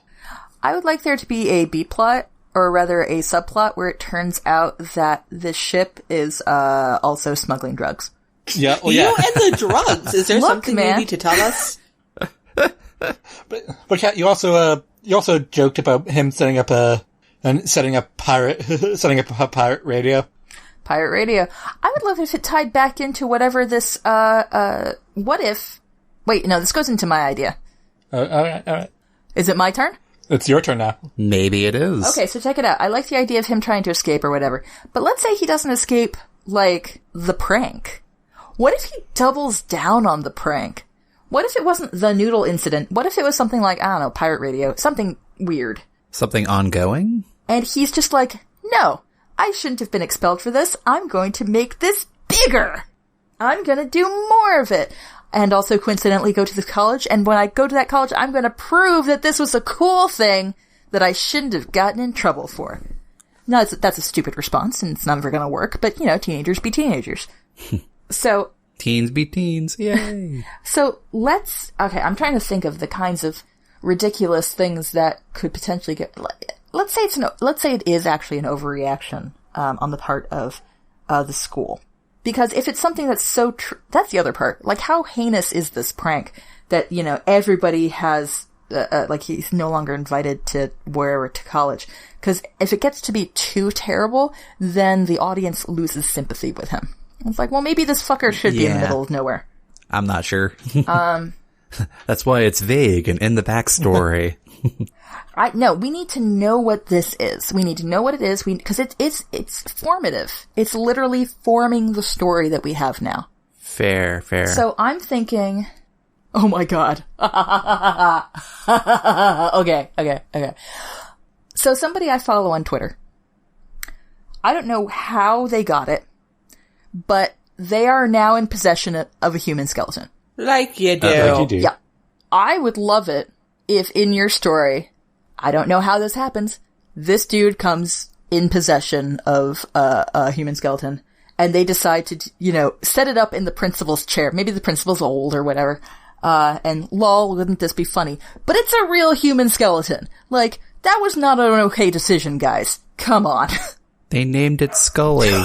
I would like there to be a B-plot, or rather a subplot, where it turns out that this ship is also smuggling drugs. Yeah, well, yeah. You and the drugs. Is there Look, something man. you need to tell us? But Kat, you also joked about him setting up a pirate radio. Pirate radio. I would love if it tied back into whatever this, what if... Wait, no, this goes into my idea. Alright. Is it my turn? It's your turn now. Maybe it is. Okay, so check it out. I like the idea of him trying to escape or whatever. But let's say he doesn't escape, like, the prank. What if he doubles down on the prank? What if it wasn't the noodle incident? What if it was something like, I don't know, pirate radio? Something weird. Something ongoing? And he's just like, no, I shouldn't have been expelled for this. I'm going to make this bigger. I'm gonna do more of it. And also coincidentally go to the college, and when I go to that college, I'm gonna prove that this was a cool thing that I shouldn't have gotten in trouble for. No, that's a stupid response, and it's never gonna work, but, teenagers be teenagers. So... Teens be teens, yay! So I'm trying to think of the kinds of ridiculous things that could potentially get... Let's say it is actually an overreaction, on the part of, the school. Because if it's something that's so that's the other part. Like, how heinous is this prank that, everybody has, he's no longer invited to college. Because if it gets to be too terrible, then the audience loses sympathy with him. It's like, well, maybe this fucker should be in the middle of nowhere. I'm not sure. That's why it's vague and in the backstory. No, we need to know what this is. We need to know what it is. Because it's formative. It's literally forming the story that we have now. Fair. So I'm thinking, oh my god. Okay. So somebody I follow on Twitter, I don't know how they got it, but they are now in possession of a human skeleton. Like you do. Yeah. I would love it if in your story, I don't know how this happens, this dude comes in possession of a human skeleton, and they decide to, set it up in the principal's chair. Maybe the principal's old or whatever. And lol, wouldn't this be funny? But it's a real human skeleton. Like, that was not an okay decision, guys. Come on. They named it Scully.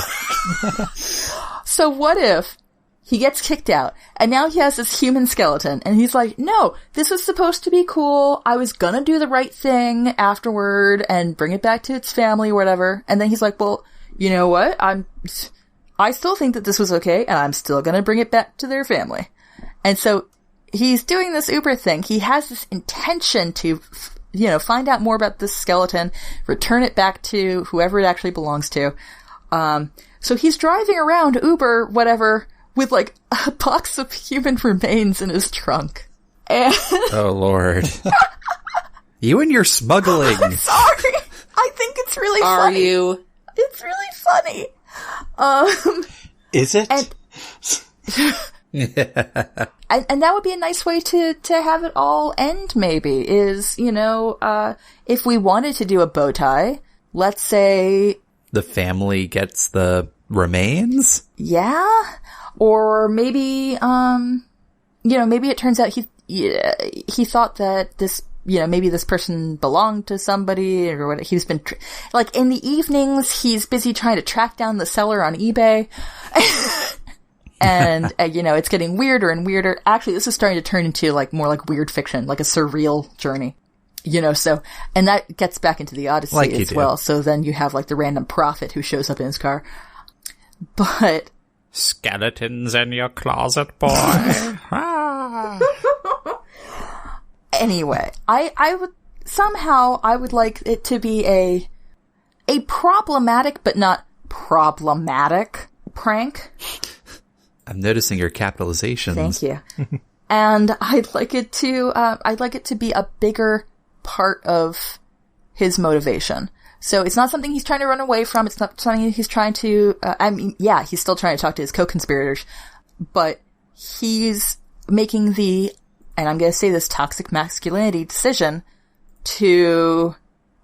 So what if he gets kicked out, and now he has this human skeleton, and he's like, no, this was supposed to be cool, I was gonna do the right thing afterward, and bring it back to its family or whatever, and then he's like, well, you know what, I still think that this was okay, and I'm still gonna bring it back to their family. And so, he's doing this Uber thing, he has this intention to, find out more about this skeleton, return it back to whoever it actually belongs to. So he's driving around Uber, whatever, with, like, a box of human remains in his trunk. And oh, Lord. You and your smuggling. I'm sorry. I think it's really funny. Are you? It's really funny. Is it? And that would be a nice way to have it all end, maybe, is, if we wanted to do a bow tie, let's say... The family gets the remains? Yeah. Or maybe, maybe it turns out he thought that this, maybe this person belonged to somebody or what. He's been, in the evenings, he's busy trying to track down the seller on eBay. And, it's getting weirder and weirder. Actually, this is starting to turn into, more like weird fiction, like a surreal journey. And that gets back into the Odyssey as well. So then you have, the random prophet who shows up in his car. But... Skeletons in your closet, boy. Anyway, I would like it to be a problematic but not problematic prank. I'm noticing your capitalizations. Thank you. And I'd like it to be a bigger part of his motivation. So it's not something he's trying to run away from. It's not something he's trying to, he's still trying to talk to his co-conspirators, but he's making and I'm going to say this, toxic masculinity decision to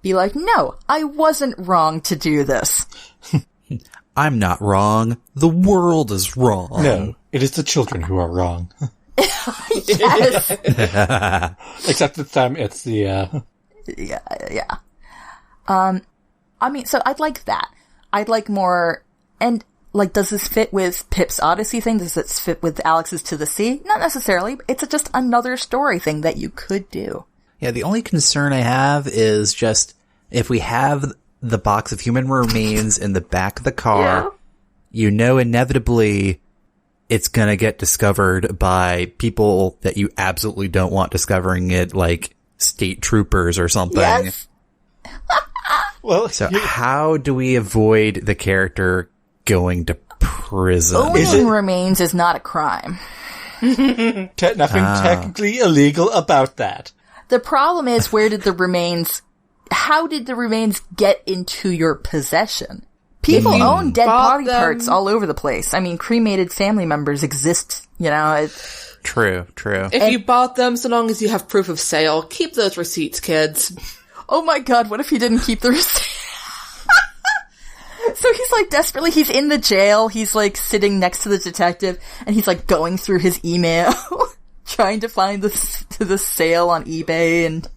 be like, no, I wasn't wrong to do this. I'm not wrong. The world is wrong. No, it is the children who are wrong. Yes. Except this time it's the, Yeah. So I'd like that. I'd like more, and, does this fit with Pip's Odyssey thing? Does this fit with Alex's To the Sea? Not necessarily. It's just another story thing that you could do. Yeah, the only concern I have is just, if we have the box of human remains in the back of the car, inevitably it's gonna get discovered by people that you absolutely don't want discovering it, like state troopers or something. Yes. Well, so how do we avoid the character going to prison? Owning remains is not a crime. Nothing technically illegal about that. The problem is, how did the remains get into your possession? People own dead body them- parts all over the place. I mean, cremated family members exist, you know. True. If you bought them, so long as you have proof of sale, keep those receipts, kids. Oh my god, what if he didn't keep the receipt? So he's like desperately, he's in the jail, he's like sitting next to the detective, and he's like going through his email, trying to find the sale on eBay, and...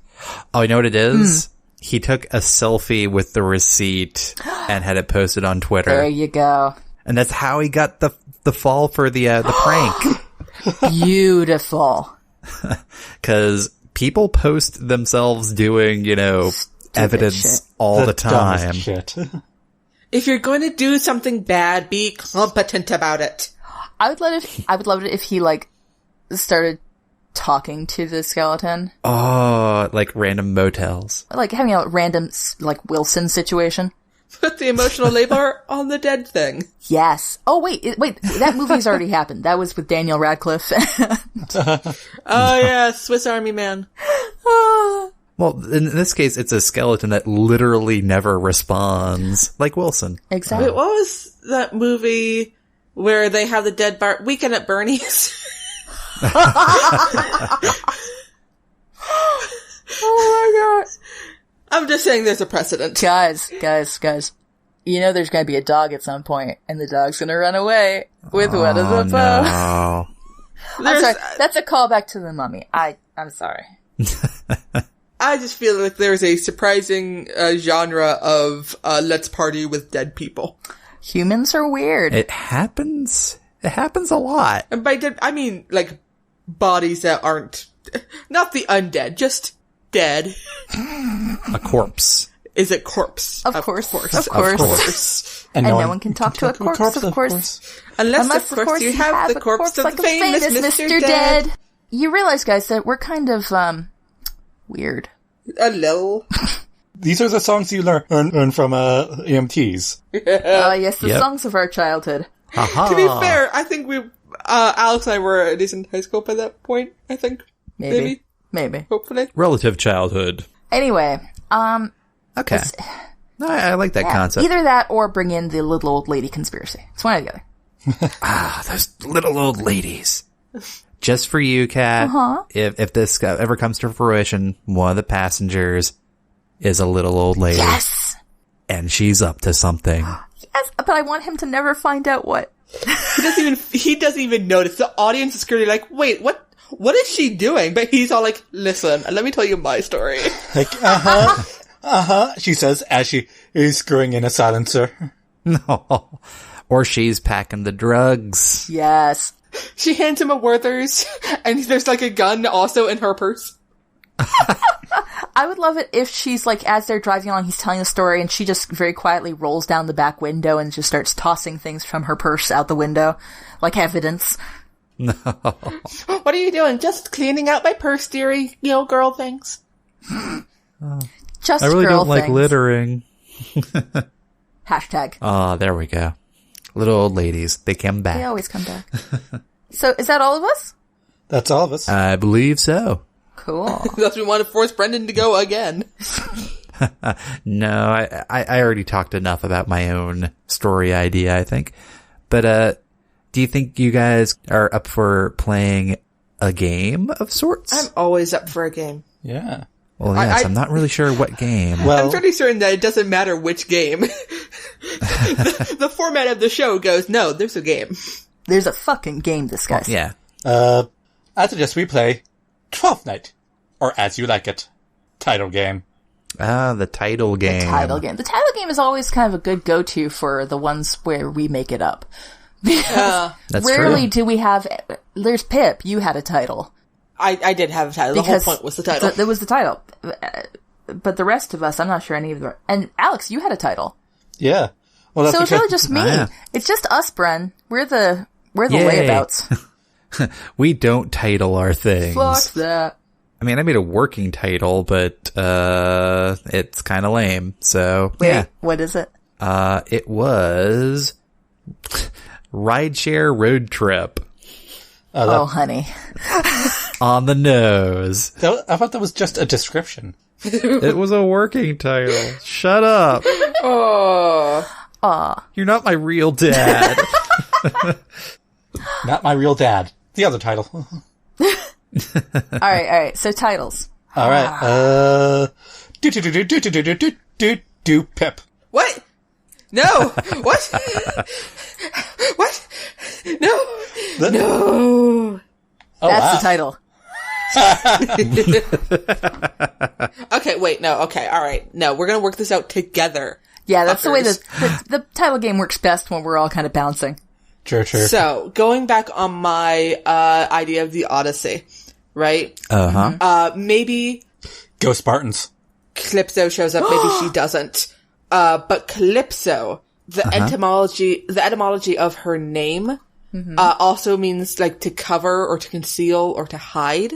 Oh, you know what it is? He took a selfie with the receipt and had it posted on Twitter. There you go. And that's how he got the fall for the prank. Beautiful. Because people post themselves doing, evidence shit. all the dumbest time. Shit. If you're going to do something bad, be competent about it. I would love it if he like started talking to the skeleton, Oh, like random motels. like having a random like Wilson situation. Put the emotional labor on the dead thing. Yes. Oh wait, that movie's already happened. That was with Daniel Radcliffe. Oh yeah, Swiss Army Man. Well, in this case, it's a skeleton that literally never responds, like Wilson. Exactly. Wait, what was that movie where they have the dead bar? Weekend at Bernie's? Oh my god. I'm just saying there's a precedent. Guys. You know there's gonna be a dog at some point, and the dog's gonna run away with one of the bow. No. I'm sorry, that's a callback to the Mummy. I'm sorry. I just feel like there's a surprising genre of let's party with dead people. Humans are weird. It happens. It happens a lot. And by dead, I mean like bodies that aren't, not the undead, just dead. A corpse. Is it corpse? Of course. Of course. And no one can talk to a corpse, of course. Unless of course, you have the corpse of like the famous Mr. Dead. You realize, guys, that we're kind of, weird. A little. These are the songs you learn from EMTs. Oh, yes, the Yep. songs of our childhood. Haha. To be fair, I think Alex and I were at a decent high school by that point, I think. Maybe. Hopefully. Relative childhood. Anyway, Okay. No, I like that concept. either that or bring in the little old lady conspiracy. It's one or the other. Those little old ladies. Just for you, Kat. Uh-huh. If this ever comes to fruition, one of the passengers is a little old lady. Yes! And she's up to something. Yes, but I want him to never find out what. He doesn't even notice. The audience is clearly like, wait, what is she doing? But he's all like, listen, let me tell you my story. Like, she says as she is screwing in a silencer. No. Or she's packing the drugs. Yes. She hands him a Werther's, and there's like a gun also in her purse. I would love it if she's like, as they're driving along, he's telling the story, and she just very quietly rolls down the back window and just starts tossing things from her purse out the window, like evidence. No. What are you doing? Just cleaning out my purse, dearie, girl things. Just I really girl don't like things. littering. Hashtag. Oh, there we go. Little old ladies. They come back. They always come back. So, is that all of us? That's all of us. I believe so. Cool. Unless we want to force Brendan to go again. No, I already talked enough about my own story idea, I think. But, do you think you guys are up for playing a game of sorts? I'm always up for a game. Yeah. Well, yes, I'm not really sure what game. Well, I'm pretty certain that it doesn't matter which game. the format of the show goes, no, there's a game. There's a fucking game, this guy. Yeah. I suggest we play 12th Night, or As You Like It, title game. The title game. The title game. The title game is always kind of a good go-to for the ones where we make it up. Because That's rarely true. do we have... There's Pip. You had a title. I did have a title. The whole point was the title. That was the title. But the rest of us, I'm not sure any of the... And Alex, you had a title. Yeah. Well, that's So it's because- really just me. yeah. It's just us, Bren. We're the Yay. layabouts. We don't title our things. Fuck that. I mean, I made a working title, but, it's kind of lame. So, Wait, yeah. what is it? It was Rideshare Roadtrip. Oh, honey. On the nose. I thought that was just a description. It was a working title. Shut up. Oh. Aw. You're not my real dad. Not my real dad. The other title. All right. So titles. All right. Do Pip. What? No. What? What? No. No. Oh, That's wow. the title. Okay, wait, no, okay, alright. No, we're gonna work this out together. Yeah, that's the way fuckers. the title game works best when we're all kind of bouncing. Sure. So, going back on my idea of the Odyssey, right? Maybe Go Spartans. Calypso shows up, maybe she doesn't. But Calypso, the etymology of her name, also means like to cover or to conceal or to hide.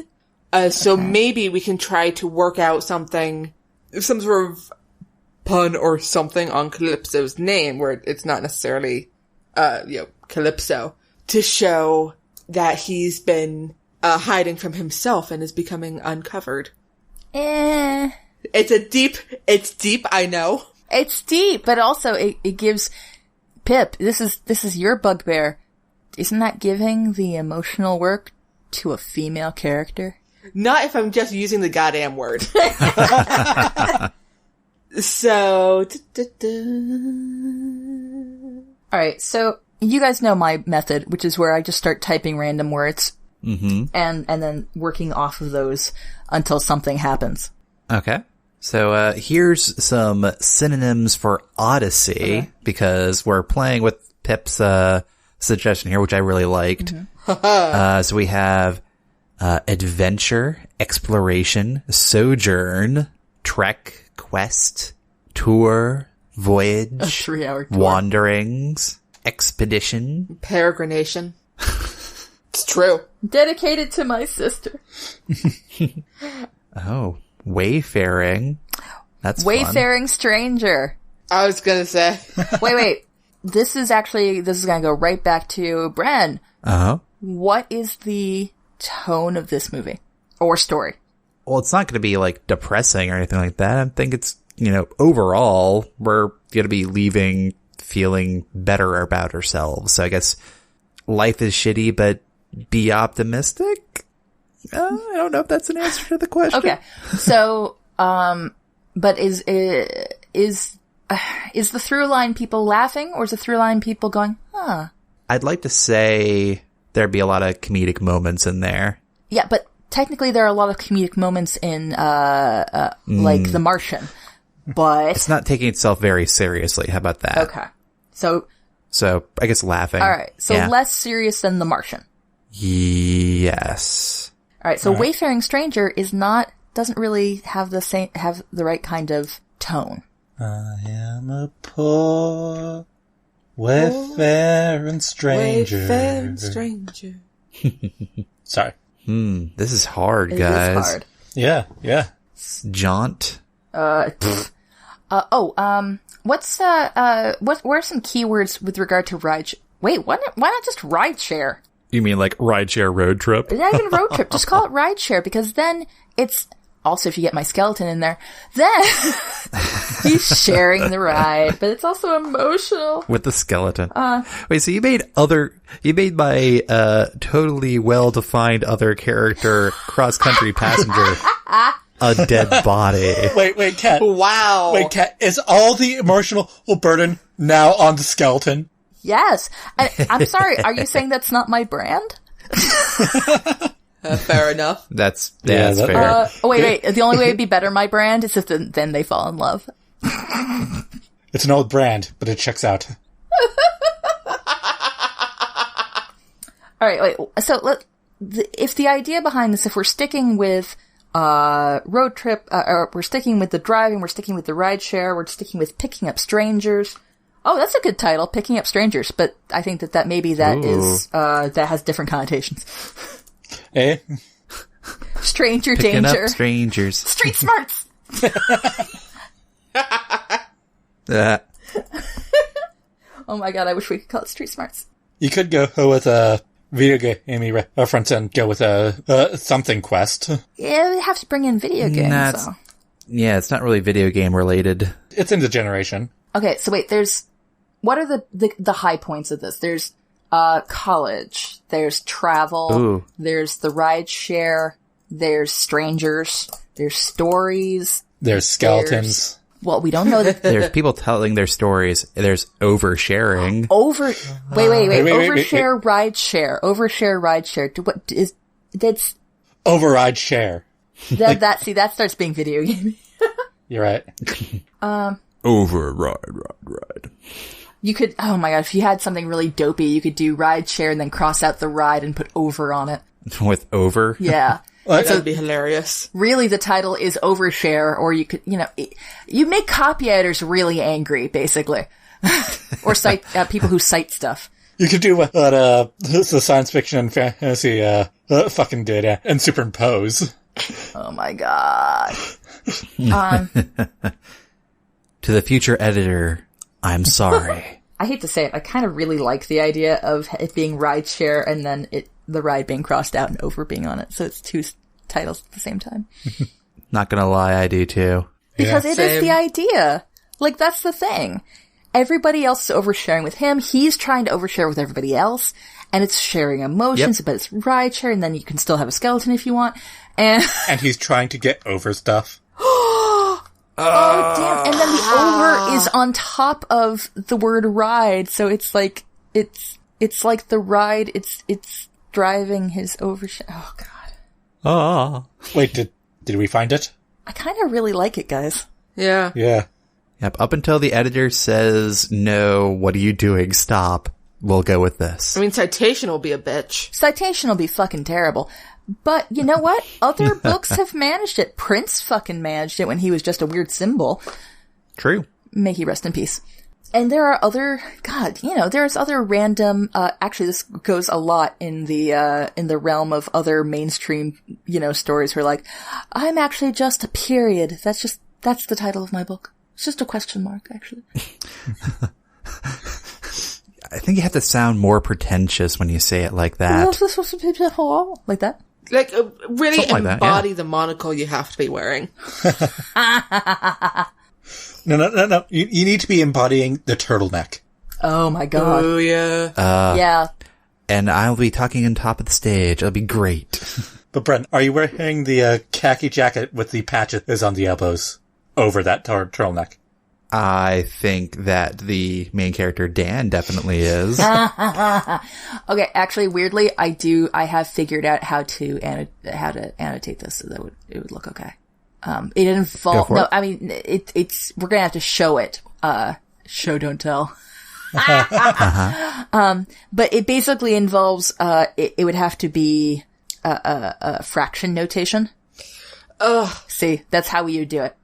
So maybe we can try to work out something, some sort of pun or something on Calypso's name where it's not necessarily, Calypso, to show that he's been, hiding from himself and is becoming uncovered. It's deep, I know. It's deep, but also it gives Pip, this is your bugbear. Isn't that giving the emotional work to a female character? Not if I'm just using the goddamn word. So, Alright, so you guys know my method, which is where I just start typing random words. And then working off of those until something happens. Okay. So, here's some synonyms for Odyssey, because we're playing with Pip's, suggestion here, which I really liked. So we have, adventure, exploration, sojourn, trek, quest, tour, voyage, A 3-hour tour. wanderings, expedition. peregrination. It's true. Dedicated to my sister. Oh, wayfaring. That's fun. Wayfaring stranger. I was gonna say. Wait. This is gonna go right back to Bren. Uh-huh. What is the tone of this movie? Or story? Well, it's not going to be like depressing or anything like that. I think it's, overall, we're going to be leaving feeling better about ourselves. So I guess life is shitty, but be optimistic? I don't know if that's an answer to the question. Okay. So, but is the through line people laughing, or is the through line people going, huh? I'd like to say there'd be a lot of comedic moments in there. Yeah, but technically there are a lot of comedic moments in, like The Martian. But It's not taking itself very seriously. How about that? okay. So I guess laughing. alright. So Yeah. less serious than The Martian. Yes. Alright, so Wayfaring Stranger doesn't really have the right kind of tone. I am a poor wayfaring stranger. Wayfaring stranger. Sorry. This is hard, It guys. is hard. Yeah. Jaunt. What are some keywords with regard to ride? Wait, why not just rideshare? You mean like Rideshare Roadtrip? Not even road trip. Just call it rideshare, because then it's also, if you get my skeleton in there, then he's sharing the ride, but it's also emotional. With the skeleton. Wait, so you made my totally well-defined other character cross-country passenger a dead body. Wait, Kat. Wow. Wait, Kat, is all the emotional burden now on the skeleton? Yes. I'm sorry. Are you saying that's not my brand? Fair enough. That's that- fair. Wait. The only way it'd be better my brand is if then they fall in love. It's an old brand, but it checks out. All right, wait. So if the idea behind this, if we're sticking with road trip, or we're sticking with the driving, we're sticking with the rideshare, we're sticking with picking up strangers. Oh, that's a good title, Picking Up Strangers. But I think that maybe that is that has different connotations. Eh? Stranger Picking danger. up strangers. Street smarts. Oh my god, I wish we could call it Street Smarts. You could go with a video game reference and go with a something quest. Yeah, we have to bring in video games. Yeah, it's not really video game related. It's in the generation. Okay, so wait, there's what are the high points of this? There's college, there's travel, there's the rideshare, there's strangers, there's stories, there's skeletons. Well, we don't know that. There's people telling their stories. There's oversharing. Overshare, rideshare. Overshare, rideshare. What is that's override share? That starts being video game. You're right. Ride. You could. Oh my god! If you had something really dopey, you could do rideshare and then cross out the ride and put over on it. With over. Yeah. That would be hilarious. Really, the title is Overshare, or you could, you make copy editors really angry, basically. Or cite, people who cite stuff. You could do what the science fiction and fantasy, fucking did, and superimpose. Oh my god. To the future editor, I'm sorry. I hate to say it, I kind of really like the idea of it being rideshare and then the ride being crossed out and over being on it. So it's two titles at the same time. Not gonna lie, I do too. Because it is the idea. Like, that's the thing. Everybody else is oversharing with him. He's trying to overshare with everybody else. And it's sharing emotions, but it's rideshare, and then you can still have a skeleton if you want. And he's trying to get over stuff. Oh, damn. And then the over is on top of the word ride. So it's like, it's like the ride, it's driving his overshare. Oh, God. Wait, did we find it? I kind of really like it, guys. Yeah. Yeah. Yep, up until the editor says, no, what are you doing? Stop. We'll go with this. I mean, Citation will be a bitch. Citation will be fucking terrible. But you know what? Other books have managed it. Prince fucking managed it when he was just a weird symbol. True. May he rest in peace. And there are other, there's other random, actually this goes a lot in the realm of other mainstream, stories where like, I'm actually just a period. That's the title of my book. It's just a question mark, actually. I think you have to sound more pretentious when you say it like that. Like that? Like, really Something embody the monocle you have to be wearing. No. You need to be embodying the turtleneck. Oh my god. Oh, yeah. Yeah. And I'll be talking on top of the stage. It'll be great. But Brent, are you wearing the khaki jacket with the patches on the elbows over that turtleneck? I think that the main character, Dan, definitely is. Okay, actually, weirdly, I have figured out how to annotate this so that it would look okay. It involves, I mean, we're gonna have to show it. Show, don't tell. But it basically involves, it would have to be, a fraction notation. Ugh. See, that's how we would do it.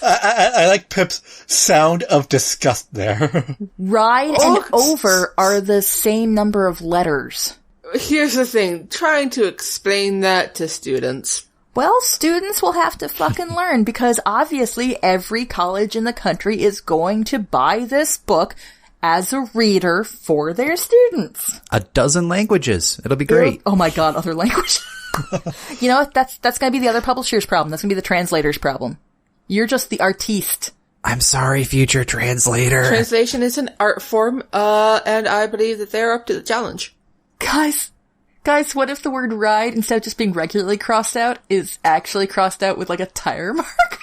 I like Pip's sound of disgust there. Ride and over are the same number of letters. Here's the thing, trying to explain that to students. Well, students will have to fucking learn because obviously every college in the country is going to buy this book as a reader for their students. 12 languages. It'll be great. Oh my god, other languages. You know what? That's gonna be the other publisher's problem. That's gonna be the translator's problem. You're just the artiste. I'm sorry, future translator. Translation is an art form, and I believe that they're up to the challenge. Guys, what if the word ride, instead of just being regularly crossed out, is actually crossed out with like a tire mark?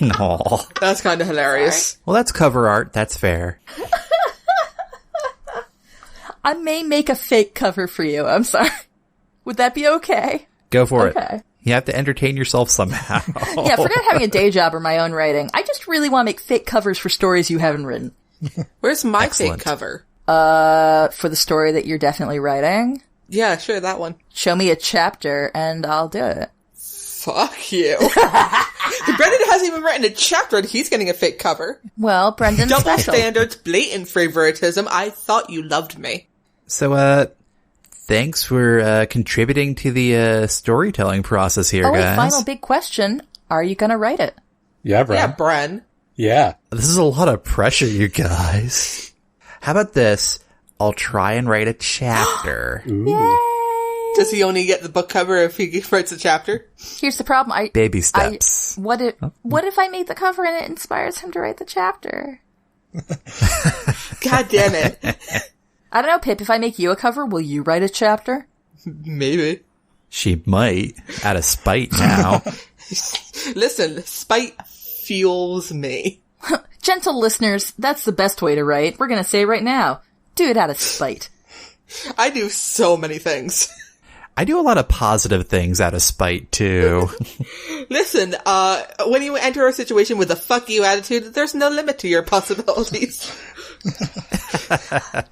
No. That's kind of hilarious. Sorry. Well, that's cover art. That's fair. I may make a fake cover for you. I'm sorry. Would that be okay? Go for Okay. it. You have to entertain yourself somehow. Yeah, forget having a day job or my own writing. I just really want to make fake covers for stories you haven't written. Where's my Excellent. fake cover? For the story that you're definitely writing. Yeah, sure, that one. Show me a chapter and I'll do it. Fuck you. Brendan hasn't even written a chapter and he's getting a fake cover. Well, Brendan's Double special. standards, blatant favoritism. I thought you loved me. So, thanks for contributing to the storytelling process here, Oh wait, guys. final big question. Are you gonna write it? Yeah, Brent. Yeah, Bren. Yeah. This is a lot of pressure, you guys. How about this? I'll try and write a chapter. Yay! Does he only get the book cover if he writes a chapter? Here's the problem. Baby steps. What if I make the cover and it inspires him to write the chapter? God damn it. I don't know, Pip, if I make you a cover, will you write a chapter? Maybe. She might, out of spite now. Listen, spite fuels me. Gentle listeners, that's the best way to write. We're gonna say right now, do it out of spite. I do so many things. I do a lot of positive things out of spite, too. Listen, when you enter a situation with a fuck you attitude, there's no limit to your possibilities.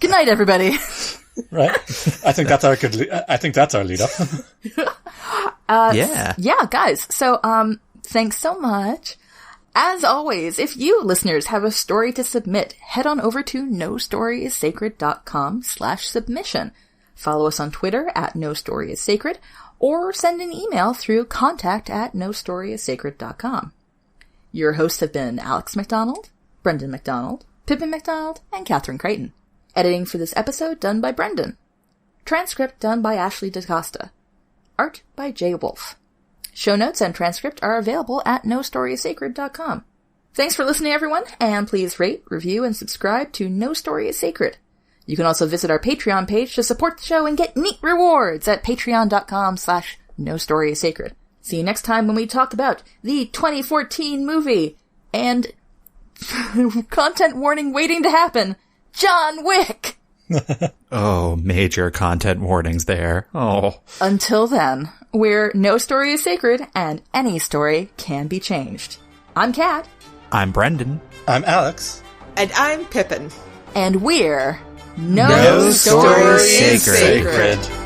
Good night, everybody. Right? I think that's our lead up. Yeah. Yeah, guys. So, thanks so much. As always, if you listeners have a story to submit, head on over to nostoryiссacred.com/submission. Follow us on Twitter at nostoryiссacred, or send an email through contact@nostoryiссacred.com. Your hosts have been Alex McDonald, Brendan McDonald, Pippin McDonald, and Catherine Creighton. Editing for this episode done by Brendan. Transcript done by Ashley DaCosta. Art by Jay Wolf. Show notes and transcript are available at nostoryiссacred.com. Thanks for listening, everyone, and please rate, review, and subscribe to No Story is Sacred. You can also visit our Patreon page to support the show and get neat rewards at patreon.com/nostoryiссacred. See you next time when we talk about the 2014 movie and content warning waiting to happen, John Wick! Oh, major content warnings there. Oh. Until then, where no story is sacred and any story can be changed. I'm Kat. I'm Brendan. I'm Alex. And I'm Pippin. And we're No Story is Sacred. Sacred.